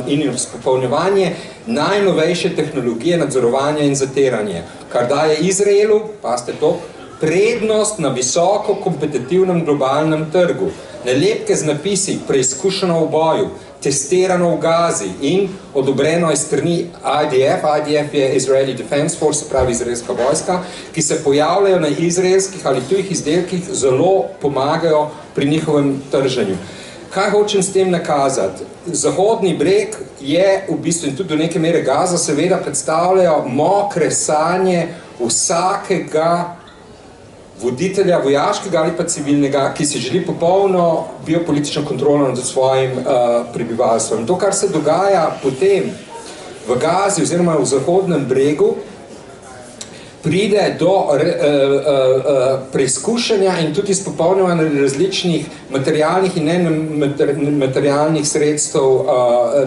in izpopolnjevanje najnovejše tehnologije nadzorovanja in zatiranje, kar daje Izraelu, paste to, prednost na visoko kompetitivnem globalnem trgu. Nalepke z napisi preizkušeno v boju, testirano v Gazi in odobreno iz strani IDF. IDF je Israeli Defense Force, pravi izraelska vojska, ki se pojavljajo na izraelskih ali tujih izdelkih, zelo pomagajo pri njihovem trženju. Kaj hočem s tem nakazati? Zahodni breg je v bistvu, in tudi do neke mere Gaza, seveda predstavljajo mokre sanje vsakega voditelja, vojaškega ali pa civilnega, ki si želi popolno biopolitično kontrolo nad svojim prebivalstvom. To, kar se dogaja potem v Gazi oziroma v Zahodnem bregu, pride do preizkušanja in tudi izpopolnjevanja različnih materialnih in nematerialnih sredstev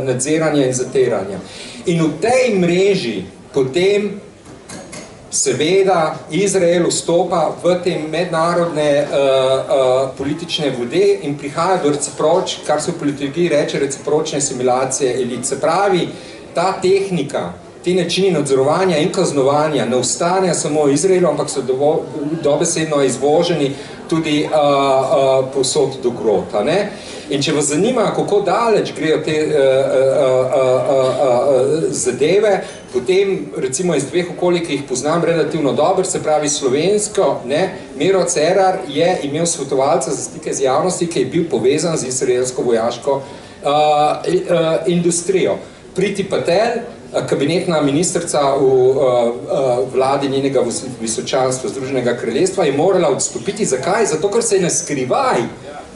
nadziranja in zatiranja. In v tej mreži potem seveda Izrael vstopa v te mednarodne politične vode in prihaja do kar se v politologiji reče recipročne asimilacije elit. Se pravi, ta tehnika, ti načini nadzorovanja in kaznovanja ne ostane samo v Izraelu, ampak so dobesedno izvoženi tudi povsod do grota. In če vas zanima, kako daleč grejo te zadeve, potem recimo iz dveh okolij, ki jih poznam relativno dobro, se pravi slovensko, Miro Cerar je imel svetovalca za stike z javnosti, ki je bil povezan z izraelsko vojaško industrijo. Priti Patel, kabinetna ministrica v vladi njenega visočanstva Združenega kraljestva, je morala odstopiti. Zakaj? Zato, ker se je na skrivaj,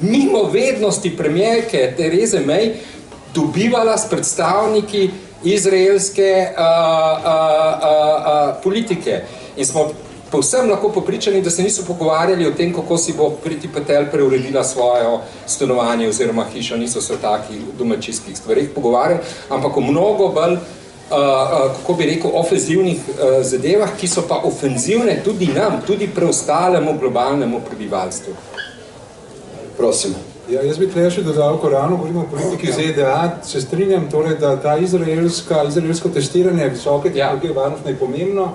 mimo vednosti premijerke Therese May, dobivala s predstavniki izraelske politike. In smo povsem lahko popričani, da se niso pogovarjali o tem, kako si bo Priti Patel preuredila svojo stanovanje oziroma hišo, niso se o takih domačijskih stvarih pogovarjali, ampak o mnogo bolj, kako bi rekel, ofenzivnih zadevah, ki so pa ofenzivne tudi nam, tudi preostalemu globalnemu prebivalstvu. Prosim. Ja, jaz bi tukaj še dodal, ko ravno govorimo o politiki ZDA, se strinjam torej, da ta izraelsko testiranje visoke tehnologije varnostne je pomembno,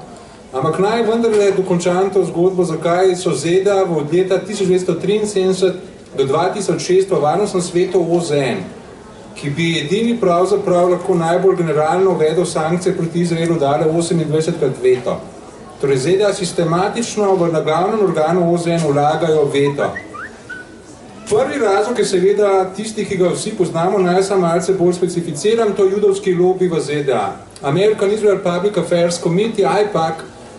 ampak naj vendarle dokončam to zgodbo, zakaj so ZDA od leta 1973 do 2006 v varnostnem svetu OZN, ki bi edini pravzaprav lahko najbolj generalno uvedel sankcije proti Izraelu, dale 28krat veto. Torej ZDA sistematično v glavnem organu OZN vlagajo veto. Prvi razlog je seveda tisti, ki ga vsi poznamo, naj sam malce bolj specificiram, to je judovski lobby v ZDA. American Israel Public Affairs Committee, AIPAC,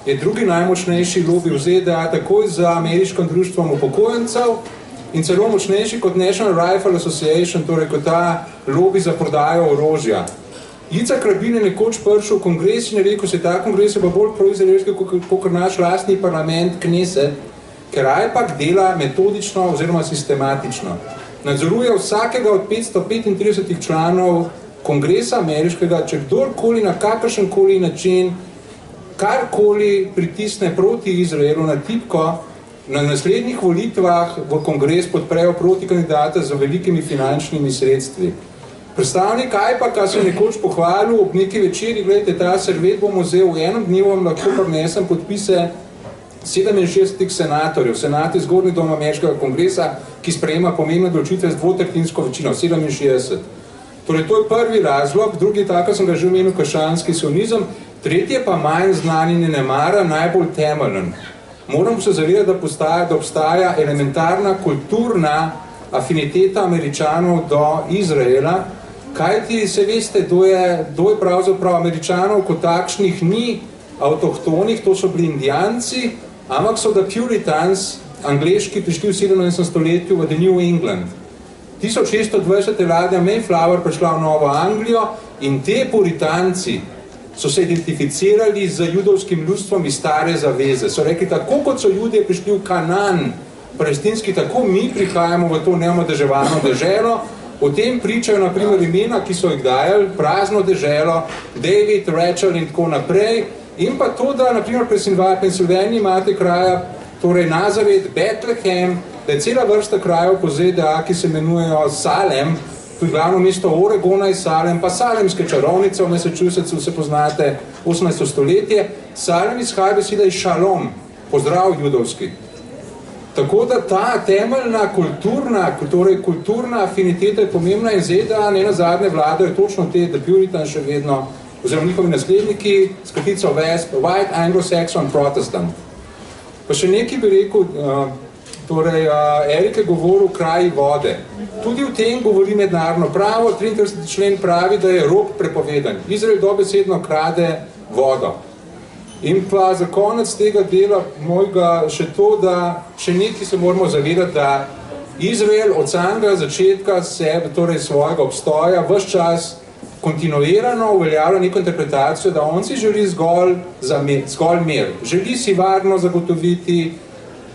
je drugi najmočnejši lobby v ZDA, takoj za ameriškim društvom upokojencev in celo močnejši kot National Rifle Association, torej kot ta lobby za prodajo orožja. Yitzhak Rabin je nekoč prišel v kongres in je rekel, se ta kongres je pa bolj proizraelski kot naš lastni parlament, Knesset, ker AIPAC dela metodično oziroma sistematično. Nadzoruje vsakega od 535 članov kongresa ameriškega, če kdorkoli na kakršenkoli način karkoli pritisne proti Izraelu na tipko, na naslednjih volitvah v kongres podprejo proti kandidata z velikimi finančnimi sredstvi. Predstavnik AIPAC-a se je nekoč pohvalil ob neki večeri, gledajte, ta servet bom vzel v enem dnevu, lahko prinesem podpise 67 senatorjev, senat je zgornji dom ameriškega kongresa, ki sprejema pomembne odločitve z dvotretjinsko večino, 67. Torej, to je prvi razlog, drugi tako sem ga že omenil, krščanski sionizem, tretji pa manj znan in ne mara, najbolj temeljen. Moramo se zavedati, da obstaja elementarna kulturna afiniteta Američanov do Izraela, kajti se veste, kdo je pravzaprav Američanov kot takšnih ni avtohtonih, to so bili Indijanci, ampak so da Puritans, angleški, prišli v 17. stoletju v The New England. 1620 ladja Mayflower prišla v Novo Anglijo in te Puritanci so se identificirali z judovskim ljudstvom iz Stare zaveze. So rekli, tako kot so Judje prišli v Kanan, palestinski, tako mi prihajamo v to neomadeževano deželo. O tem pričajo na primer imena, ki so jih dajali, prazno deželo, David, Rachel in tako naprej. In pa to, da naprimer pri Pennsylvaniji imate kraja, torej Nazaret, Bethlehem, da je cela vrsta krajev po ZDA, ki se imenujejo Salem, tudi glavno mesto Oregona je Salem, pa Salemske čarovnice v Massachusettsu, se poznate, 18. stoletje. Salem izhaja beseda iz Šalom, pozdrav judovski. Tako da ta temeljna kulturna afiniteta je pomembna in ZDA ne nazadnje vladajo točno te, da Puritan še vedno, oziroma njihovi nasledniki, skratico WESP, White Anglo-Saxon Protestant. Pa še nekaj bi rekel, torej Erik je govoril o kraji vode. Tudi o tem govori mednarodno pravo, 33. člen pravi, da je rop prepovedan. Izrael dobesedno krade vodo. In pa za konec tega dela mojega še to, da še nekaj se moramo zavedati, da Izrael od samega začetka sebe, torej svojega obstoja, ves čas kontinuirano uveljavlja neko interpretacijo, da on si želi zgolj mir. Želi si varno zagotoviti,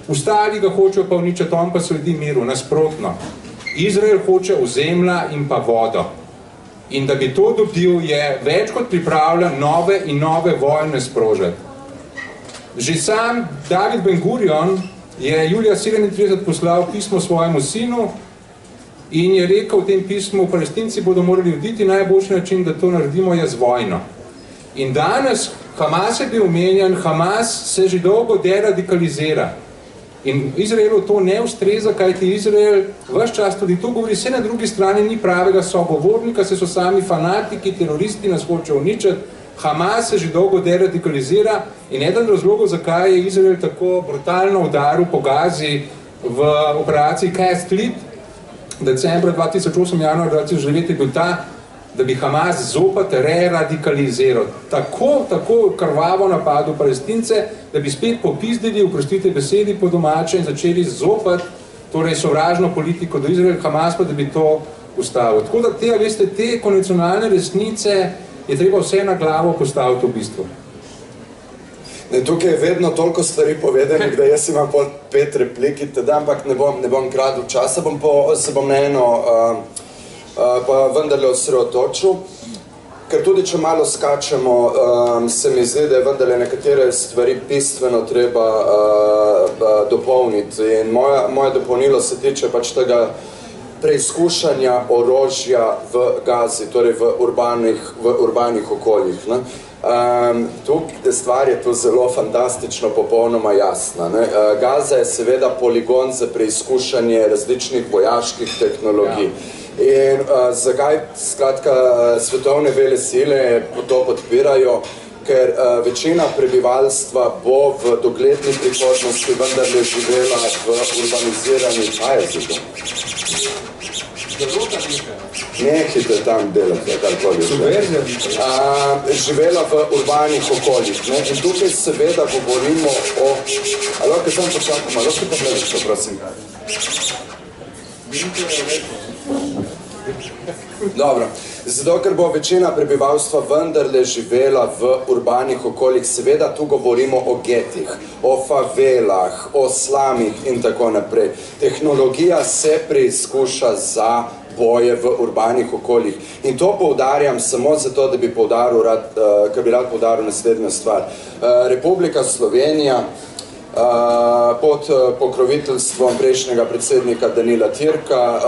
ostali ga hočejo pa uničiti, on pa sledi miru, nasprotno. Izrael hoče ozemlja in pa vodo. In da bi to dobil, je več kot pripravljen nove in nove vojne sprožiti. Že sam David Ben-Gurion je julija 37 poslal pismo svojemu sinu in je rekel v tem pismu, Palestinci bodo morali oditi, najboljši način, da to naredimo, je z vojno. In danes Hamas je bil omenjen, Hamas se že dolgo deradikalizira. In Izraelu to ne ustreza, kajti Izrael ves čas tudi to govori, vse na drugi strani ni pravega sogovornika, se so sami fanatiki, teroristi, nas hoče uničiti. Hamas se že dolgo deradikalizira in eden razlogov, zakaj je Izrael tako brutalno udaril po Gazi v operaciji Cast Lead, decembra 2008, januar 2009 je bil ta, da bi Hamas zopet re-radikaliziral. Tako krvavo napadel Palestince, da bi spet popizdili, oprostite besedi po domače, in začeli zopet torej sovražno politiko do Izraela, Hamas pa, da bi to ustavil. Tako da te konvencionalne resnice je treba vse na glavo postaviti v bistvu. Tukaj je vedno toliko stvari povedanih, da jaz imam 5 replik, ampak ne bom kradil časa, se bom na eno pa vendarle osredotočil, ker tudi če malo skačemo, se mi zdi, da je vendarle nekatere stvari bistveno treba dopolniti. In moje dopolnilo se tiče pač tega preizkušanja orožja v Gazi, torej v urbanih okoljih. Tukaj stvar je tu zelo fantastično, popolnoma jasna. Gaza je seveda poligon za preizkušanje različnih vojaških tehnologij. In zakaj skratka svetovne vele sile to podpirajo? Ker večina prebivalstva bo v dogledni prihodnosti vendarle živela v urbaniziranih jeziku. Nehite tam delati, karkoli. Živela v urbanih okoljih. In tukaj seveda govorimo o... A lahko tam počakamo, lahko pa gledaš to, prosim. Dobro. Zato, ker bo večina prebivalstva vendarle živela v urbanih okoljih, seveda tu govorimo o getih, o favelah, o slamih in tako naprej. Tehnologija se preizkuša za boje v urbanih okoljih. In to poudarjam samo zato, da bi rad poudaril naslednjo stvar. Republika Slovenija pod pokroviteljstvom prejšnjega predsednika Danila Türka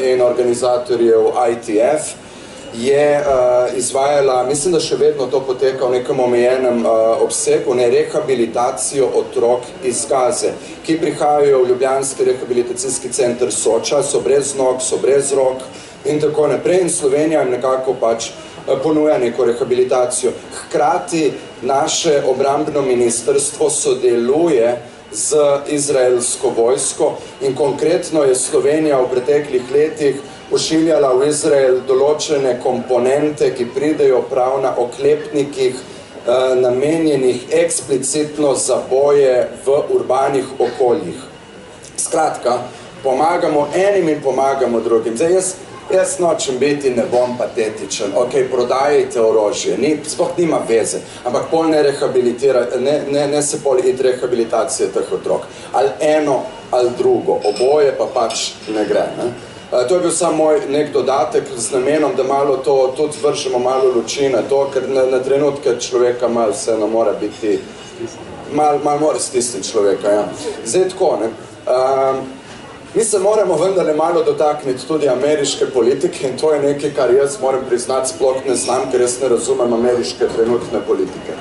in organizatorjev ITF je izvajala, mislim, da še vedno to poteka v nekem omejenem obsegu, rehabilitacijo otrok iz Gaze, ki prihajajo v Ljubljanski rehabilitacijski center Soča, so brez nog, so brez rok in tako naprej. In Slovenija jim nekako pač ponuja neko rehabilitacijo. Hkrati naše obrambno ministrstvo sodeluje z izraelsko vojsko in konkretno je Slovenija v preteklih letih pošiljala v Izrael določene komponente, ki pridejo prav na oklepnikih, namenjenih eksplicitno za boje v urbanih okoljih. Skratka, pomagamo enim in pomagamo drugim. Zdaj, jaz nočem biti, ne bom patetičen, prodajajte orožje, sploh nima veze, ampak pol ne se pol iti rehabilitacije teh otrok. Ali eno, ali drugo, oboje pa pač ne gre. To je bil samo moj nek dodatek z namenom, da malo to tudi vržemo malo luči na to, ker na trenutke človeka malo vseeno mora biti, malo mora stisniti človeka, ja. Zdaj tako, ne. Mi se moramo vendarle malo dotakniti tudi ameriške politike in to je nekaj, kar jaz moram priznati, sploh ne znam, ker jaz ne razumem ameriške trenutne politike.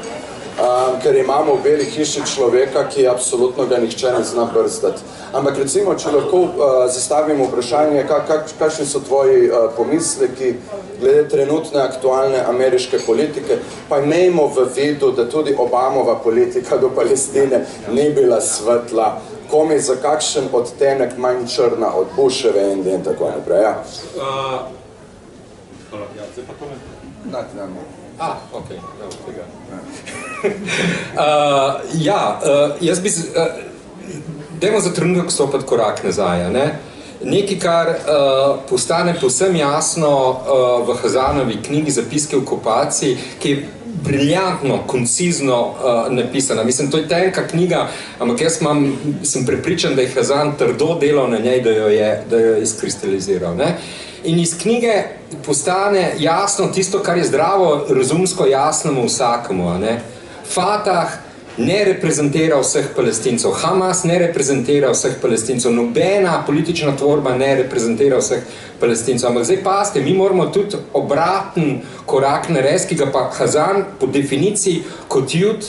Ker imamo v Beli hiši človeka, ki absolutno ga nihče ne zna brzdati. Ampak recimo, če lahko zastavimo vprašanje, kakšni so tvoji pomisleki glede trenutne aktualne ameriške politike, pa imejmo v vidu, da tudi Obamova politika do Palestine ni bila svetla, komi za kakšen odtenek manj črna od Busheve in tako naprej. Zdaj pa to ne... Dati nam. Ok, tega. Jaz bi... Dajmo za trenutek stopiti korak nazaj, ne? Nekaj, kar postane povsem jasno v Hazanovi knjigi Zapiske v okupaciji, ki je briljantno, koncizno napisana. Mislim, to je tenka knjiga, ampak jaz sem prepričan, da je Hazan trdo delal na njej, da jo je izkristaliziral. In iz knjige postane jasno tisto, kar je zdravo, razumsko jasno vsakemu. Fatah ne reprezentira vseh Palestincev, Hamas ne reprezentira vseh Palestincev, nobena politična tvorba ne reprezentira vseh Palestincev. Ampak zdaj pazite, mi moramo tudi obraten korak narediti, ki ga pa Hazan po definiciji kot jud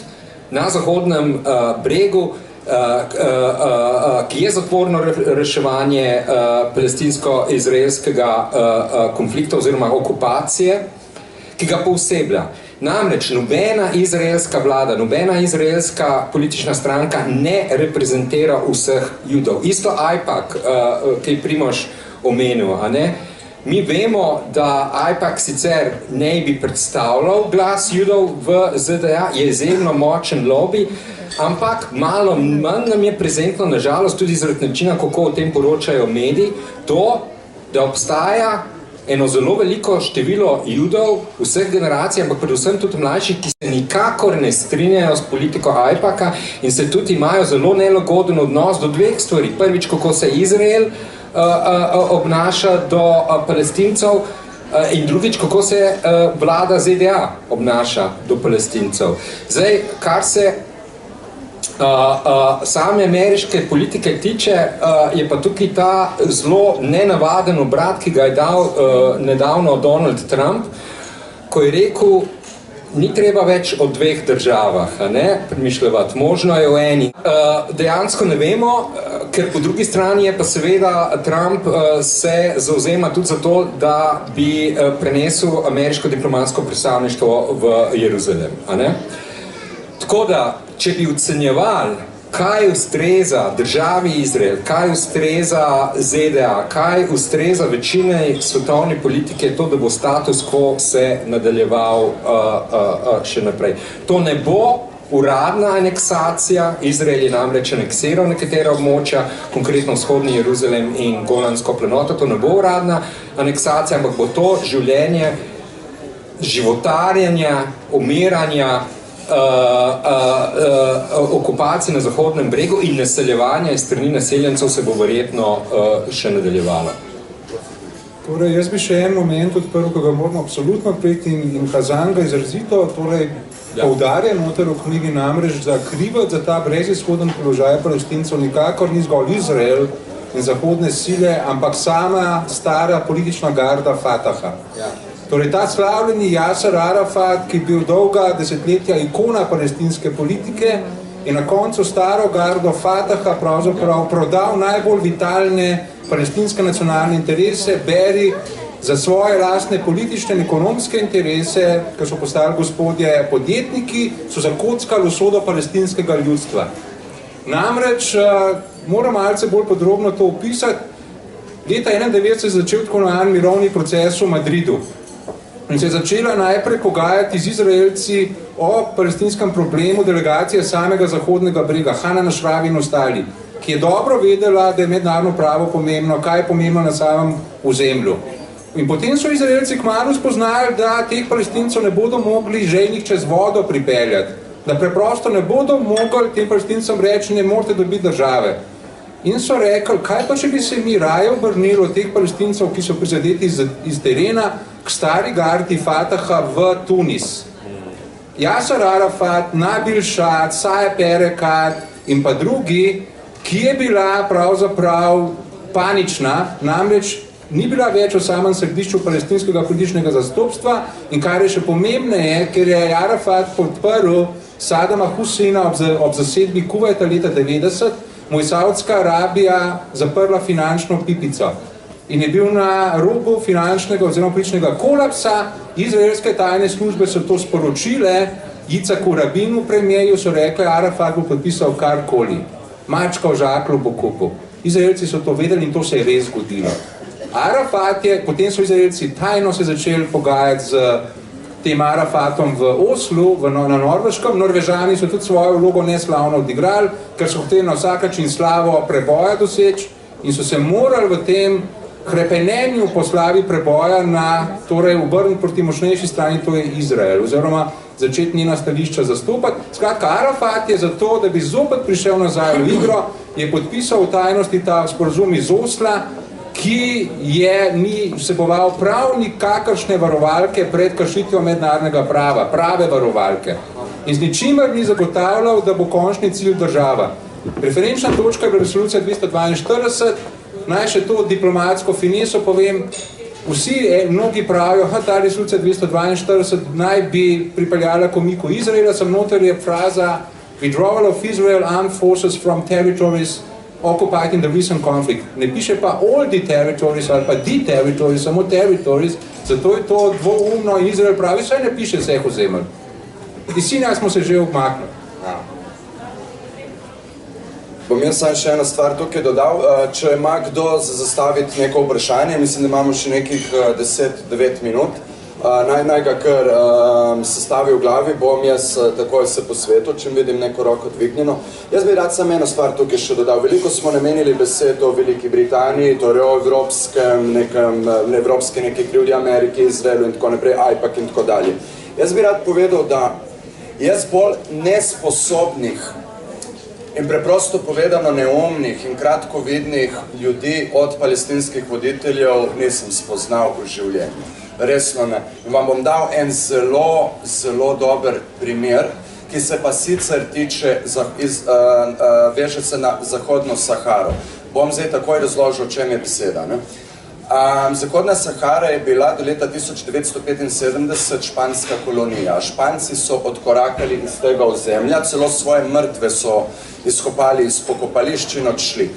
na Zahodnem bregu, ki je zatvorno reševanje palestinsko-izraelskega konflikta oziroma okupacije, ki ga poseblja. Namreč nobena izraelska vlada, nobena izraelska politična stranka ne reprezentira vseh judov. Isto AIPAC, ki je Primož omenil, Mi vemo, da AIPAC sicer ne bi predstavljal glas judov v ZDA, je izjemno močen lobby, ampak malo manj nam je prezentno, nažalost, tudi zaradi načina, kako o tem poročajo mediji, to, da obstaja eno zelo veliko število judov vseh generacij, ampak predvsem tudi mlajših, ki se nikakor ne strinjajo s politiko AIPAC-a in se tudi imajo zelo nelagoden odnos do dveh stvari. Prvič, kako se Izrael obnaša do Palestincev in drugič, kako se vlada ZDA obnaša do Palestincev. Zdaj, kar se same ameriške politike tiče, je pa tukaj ta zelo nenavaden obrat, ki ga je dal nedavno Donald Trump, ko je rekel, ni treba več o dveh državah, premišljati, možno je o eni. Dejansko ne vemo, ker po drugi strani je pa seveda Trump se zauzema tudi za to, da bi prenesel ameriško diplomatsko predstavništvo v Jeruzalem. Tako da, če bi ocenjevali, kaj ustreza državi Izrael, kaj ustreza ZDA, kaj ustreza večine svetovne politike, to, da bo status quo se nadaljeval še naprej. To ne bo uradna aneksacija, Izrael je namreč aneksiral nekatera območja, konkretno vzhodni Jeruzalem in Golansko planoto, to ne bo uradna aneksacija, ampak bo to življenje životarjenja, umiranja, okupacije na Zahodnem bregu in naseljevanja iz strani naseljencev se bo verjetno še nadaljevalo. Torej, jaz bi še en moment odprl, ko ga moramo absolutno prejti in Hazan ga izrazito poudarja noter v knjigi namreč, da krivec za ta brezizhoden položaj Palestincev nikakor ni zgolj Izrael in zahodne sile, ampak sama stara politična garda Fataha. Torej, ta slavljeni Yasser Arafat, ki je bil dolga desetletja ikona palestinske politike, je na koncu staro gardo Fataha pravzaprav prodal najbolj vitalne palestinske nacionalne interese, beri za svoje lastne politične in ekonomske interese, ker so postali gospodje podjetniki, so zakockali usodo palestinskega ljudstva. Namreč, moram malce bolj podrobno to opisati, leta 1991 se je začel tako imenovan mirovni proces v Madridu. In se je začela najprej pogajati z Izraelci o palestinskem problemu delegacije samega Zahodnega brega, Hanan Ashrawi in ostali, ki je dobro vedela, da je mednarodno pravo pomembno, kaj je pomembno na samem ozemlju. In potem so Izraelci kmalu spoznali, da teh Palestincev ne bodo mogli žejnih čez vodo pripeljati, da preprosto ne bodo mogli tem Palestincem reči, ne morate dobiti države. In so rekli, kaj pa, če bi se mi raje obrnili od teh Palestincev, ki so prizadeti iz terena, k stari gardi Fataha v Tunis. Yasser Arafat, Nabil Shad, Saeb Erekat in pa drugi, ki je bila pravzaprav panična, namreč ni bila več v samem središču palestinskega političnega zastopstva in kar je še pomembneje, ker je Arafat podprl Sadama Huseina ob zasedbi Kuvajta leta 90, mu je Saudska Arabija zaprla finančno pipico in je bil na robu finančnega oziroma političnega kolapsa. Izraelske tajne službe so to sporočile Yitzhaku Rabinu, premijeju, so rekli, Arafat bo podpisal karkoli. Mačka v žaklu bo kupil. Izraelci so to vedeli in to se je res zgodilo. Arafat je, potem so Izraelci tajno se začeli pogajati z tem Arafatom v Oslu, na Norveškem. Norvežani so tudi svojo vlogo neslavno odigrali, ker so hoteli na vsak način slavo preboja doseči in so se morali v tem hrepenenju po slavi preboja torej obrniti proti močnejši strani, to je Izrael, oziroma začeti njena stališča zastopati. Skratka, Arafat je zato, da bi zopet prišel nazaj v igro, je podpisal v tajnosti ta sporazum iz Osla, ki ni vseboval prav nikakršne varovalke pred kršitvijo mednarodnega prava, prave varovalke. In z ničimer ni zagotavljal, da bo končni cilj država. Referenčna točka je bila resolucija 242, naj še to diplomatsko fineso povem, mnogi pravijo, ta resolucija 242 naj bi pripeljala k umiku Izraela, sem noter je fraza withdrawal of Israel armed forces from territories occupied in the recent conflict. Ne piše pa all the territories ali pa the territories, samo territories, zato je to dvoumno in Izrael pravi, saj ne piše vseh ozemelj. Iz Sinaja smo se že obmaknili. Bom jaz sam še eno stvar tukaj dodal. Če ima kdo zastaviti neko vprašanje, mislim, da imamo še nekih 10-9 minut, naj ga kar sestavi v glavi, bom jaz takoj se posvetil, če vidim neko roko dvignjeno. Jaz bi rad samo eno stvar tukaj še dodal. Veliko smo namenili besed o Veliki Britaniji, torej o evropske neke krivdi Ameriki, Izraelu in tako naprej, AIPAC in tako dalje. Jaz bi rad povedal, da jaz bolj nesposobnih in preprosto povedano neumnih in kratkovidnih ljudi od palestinskih voditeljev nisem spoznal v življenju. Resno ne. In vam bom dal en zelo, zelo dober primer, ki se pa sicer tiče, veže se na Zahodno Saharo. Bom zdaj takoj razložil, o čem je beseda. Zahodna Sahara je bila do leta 1975 španska kolonija. Španci so odkorakali iz tega ozemlja, celo svoje mrtve so izkopali iz pokopališč in odšli.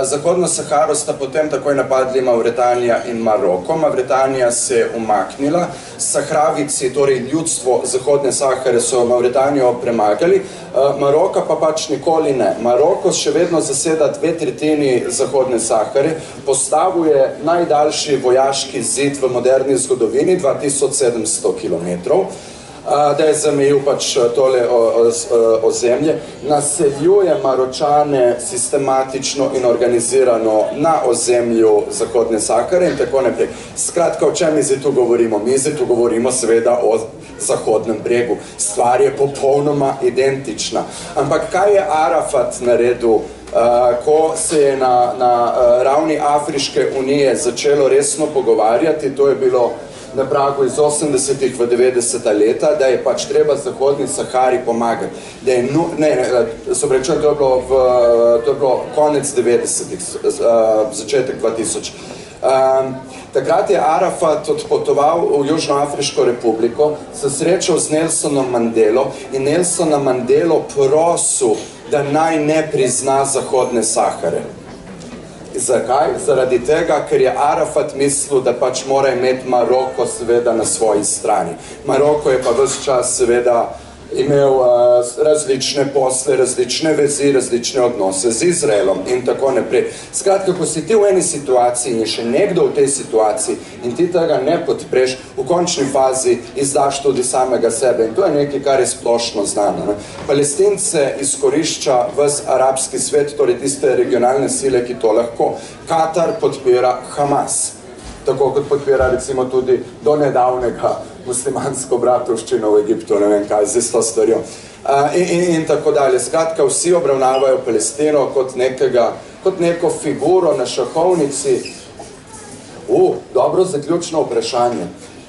Zahodno Saharo sta potem takoj napadli Mavretanija in Maroko. Mavretanija se je umaknila, Sahravici, torej ljudstvo Zahodne Sahare, so Mavretanijo premagali, Maroka pa pač nikoli ne. Maroko še vedno zaseda 2/3 Zahodne Sahare, postavil je najdaljši vojaški zid v moderni zgodovini, 2700 kilometrov, da je zamejil pač tole ozemlje, naseljuje Maročane sistematično in organizirano na ozemlju Zahodne Sahare in tako naprej. Skratka, o čem mi zdaj tu govorimo? Mi zdaj tu govorimo seveda o Zahodnem bregu. Stvar je popolnoma identična. Ampak kaj je Arafat naredil, ko se je na ravni Afriške unije začelo resno pogovarjati? To je bilo na pragu iz 80-ih v 90-ta leta, da je pač treba Zahodni Sahari pomagati. To je bilo konec 90-ih, začetek 2000. Takrat je Arafat odpotoval v Južnoafriško republiko, se srečal z Nelsonom Mandelo in Nelsona Mandelo prosil, da naj ne prizna Zahodne Sahare. Zakaj? Zaradi tega, ker je Arafat mislil, da pač mora imeti Maroko seveda na svoji strani. Maroko je pa ves čas seveda imel različne posle, različne vezi, različne odnose z Izraelom in tako naprej. Skratka, ko si ti v eni situaciji in še nekdo v tej situaciji in ti tega ne podpreš, v končni fazi izdaš tudi samega sebe. In to je nekaj, kar je splošno znano. Palestince izkorišča ves arabski svet, torej tiste regionalne sile, ki to lahko. Katar podpira Hamas, tako kot podpira recimo tudi do nedavnega muslimansko bratovščino v Egiptu, ne vem kaj, z isto stvarjo. In tako dalje. Skratka, vsi obravnavajo Palestino kot neko figuro na šahovnici. Dobro zaključno vprašanje.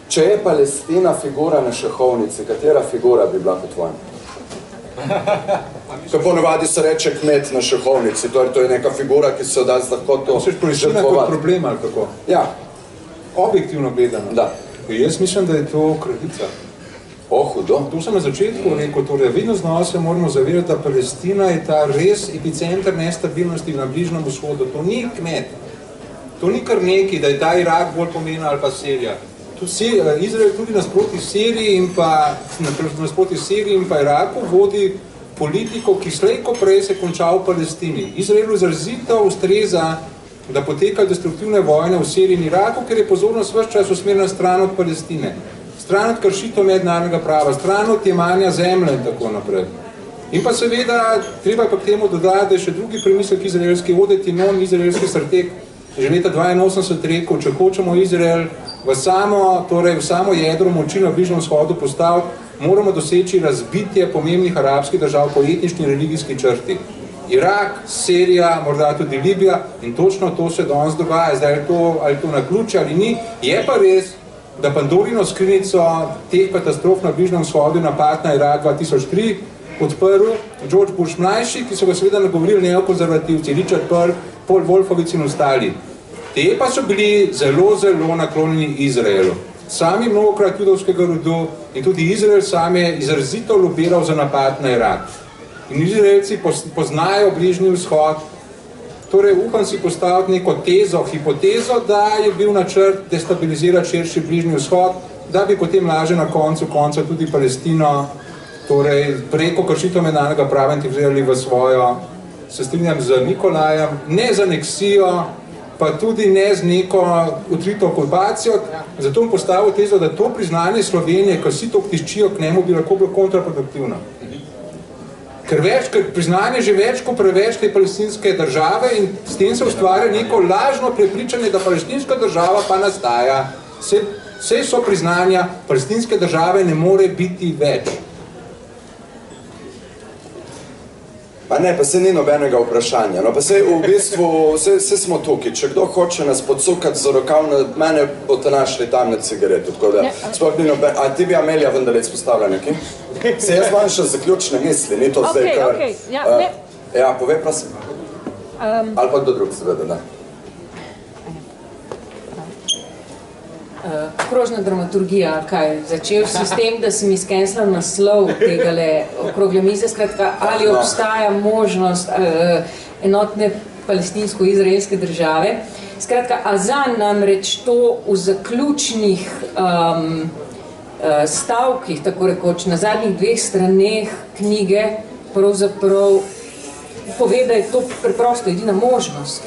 Če je Palestina figura na šahovnici, katera figura bi bila po tvojem? Ko ponavadi se reče kmet na šahovnici, to je neka figura, ki se jo da z lahkoto žrtvovati. Palestina kot problem ali kako? Ja. Objektivno gledano. Da. Jaz mislim, da je to kraljica. Hudo. To sem na začetku rekel, torej vedno znova se moramo zavedati, da Palestina je ta res epicenter nestabilnosti na Bližnjem vzhodu. To ni kmet. To ni kar neki, da je ta Irak bolj pomembna ali pa Sirija. Izrael tudi nasproti Siriji in pa Iraku vodi politiko, ki slejko prej se konča v Palestini. Izraelu izrazito ustreza, da potekajo destruktivne vojne v Siriji in Iraku, ker je pozornost ves čas usmerjena stran od Palestine, stran od kršitev mednarodnega prava, stran od jemanja zemlje in tako naprej. In pa seveda, treba pa k temu dodati, da je še drugi premislek izraelski, Oded Yinon, izraelski strateg, že leta 82 rekel, če hočemo Izrael v samo jedro moči na Bližnjem vzhodu postaviti, moramo doseči razbitje pomembnih arabskih držav po etnični in religijski črti. Irak, Sirija, morda tudi Libija in točno to se danes dogaja, zdaj ali to naključje ali ni. Je pa res, da Pandorino skrinjico teh katastrof na Bližnjem vzhodu napad na Irak 2003 odprl George Bush mlajši, ki so ga seveda nagovorili neokonzervativci, Richard Pearl, Paul Wolfowitz in ostali. Te pa so bili zelo, zelo naklonjeni Izraelu. Sami mnogokrat judovskega rodu in tudi Izrael sam je izrazito lobiral za napad na Irak. In Izraelci poznajo Bližnji vzhod, torej upam si postaviti neko tezo, hipotezo, da je bil načrt destabilizirati širši Bližnji vzhod, da bi potem laže na koncu konca tudi Palestino, torej preko kršitev mednarodnega prava integrirali v svojo, se strinjam z Nikolajem, ne z aneksijo, pa tudi ne z neko utrito okupacijo. Zato bom postavil tezo, da to priznanje Slovenije, ko vsi to tiščijo k njemu, bi lahko bilo kontraproduktivno. Ker priznanje že več kot preveč te palestinske države in s tem se ustvarja neko lažno prepričanje, da palestinska država pa nastaja. Vse so priznanja, palestinske države ne more biti več. Pa ne, pa se ni nobenega vprašanja. No, pa se v bistvu, vse smo tukaj. Če kdo hoče nas podsukati za rokav, mene boste našli tam na cigaretu. Tako da, sploh ni noben... A ti bi Amelija vendar izpostavila nekaj? Se jaz imam še zaključne misli, ni to zdaj kar... Ja, povej prosim. Ali pa kdo drug seveda, da. Okrožna dramaturgija, kaj? Začel si s tem, da sem izkenslal naslov tegale okrogle mize, skratka, ali obstaja možnost enotne palestinsko-izraelske države. Skratka, Azan namreč to v zaključnih stavkih, tako rekoč, na zadnjih 2 straneh knjige pravzaprav pove, da je to preprosto edina možnost.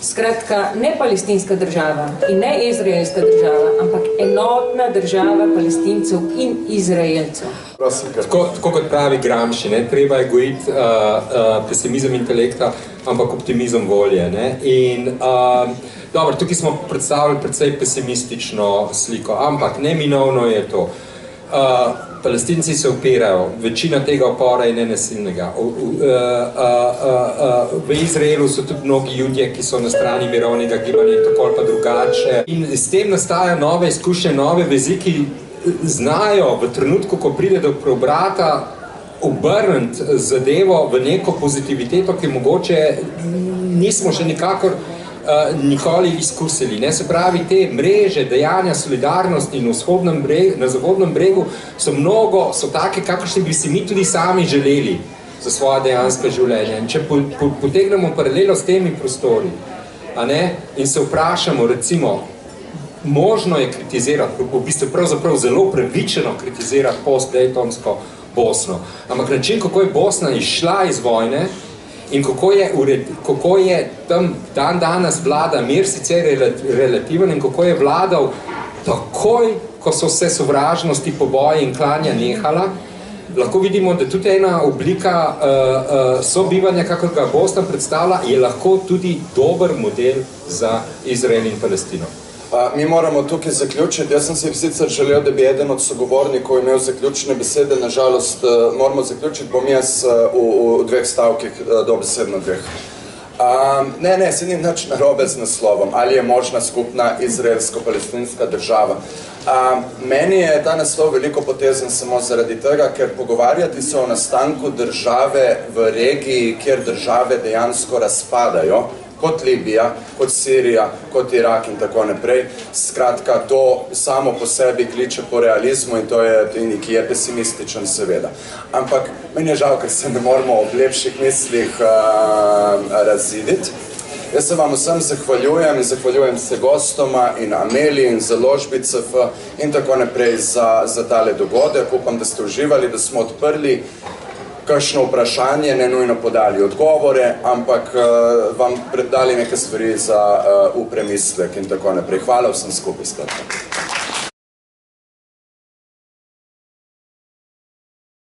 Skratka, ne palestinska država in ne izraelska država, ampak enotna država palestincev in izraelcev. Tako kot pravi Gramsci, ne, treba je gojiti pesimizem intelekta, ampak optimizem volje. Ne. In dobro, tukaj smo predstavili precej pesimistično sliko, ampak neminovno je to. Palestinci se upirajo, večina tega upora je nenasilnega. V Izraelu so tudi mnogi ljudje, ki so na strani mirovnega gibanja in tako ali pa drugače. In s tem nastajajo nove izkušnje, nove vezi, ki znajo v trenutku, ko pride do preobrata, obrniti zadevo v neko pozitiviteto, ki mogoče nismo še nikakor nikoli izkusili. Ne? Se pravi, te mreže, dejanja, solidarnosti na Zahodnem bregu so take, kakršne bi si mi tudi sami želeli za svoje dejanske življenje. In če potegnemo paralelo s temi prostori, in se vprašamo, recimo, možno je kritizirati, v bistvu pravzaprav zelo pravičeno kritizirati post-daytonsko Bosno. Ampak način, kako je Bosna izšla iz vojne, in kako je tam dan danes vlada mir sicer relativen in kako je vladal takoj, ko so vse sovražnosti, poboji in klanja nehala, lahko vidimo, da tudi ena oblika sobivanja, kakor ga Bosna predstavlja, je lahko tudi dober model za Izrael in Palestino. Mi moramo tukaj zaključiti. Jaz sem si sicer želel, da bi eden od sogovornikov imel zaključne besede. Nažalost, moramo zaključiti, bom jaz v 2 stavkih, dobesedno 2. Ne, se ni nič narobe z naslovom. Ali je možna skupna izraelsko-palestinska država? Meni je ta naslov veliko potezen samo zaradi tega, ker pogovarjati se o nastanku države v regiji, kjer države dejansko razpadajo, kot Libija, kot Sirija, kot Irak in tako naprej. Skratka, to samo po sebi kliče po realizmu in to je, ki je pesimističen seveda. Ampak meni je žal, ker se ne moramo ob lepših mislih raziditi. Jaz se vam vsem zahvaljujem in zahvaljujem se gostoma in Ameliji in založbi CF in tako naprej za tale dogodek. Upam, da ste uživali, da smo odprli kakšno vprašanje, ne nujno podali odgovore, ampak vam predali neke stvari za v premislek in tako naprej. Hvala vsem skupaj.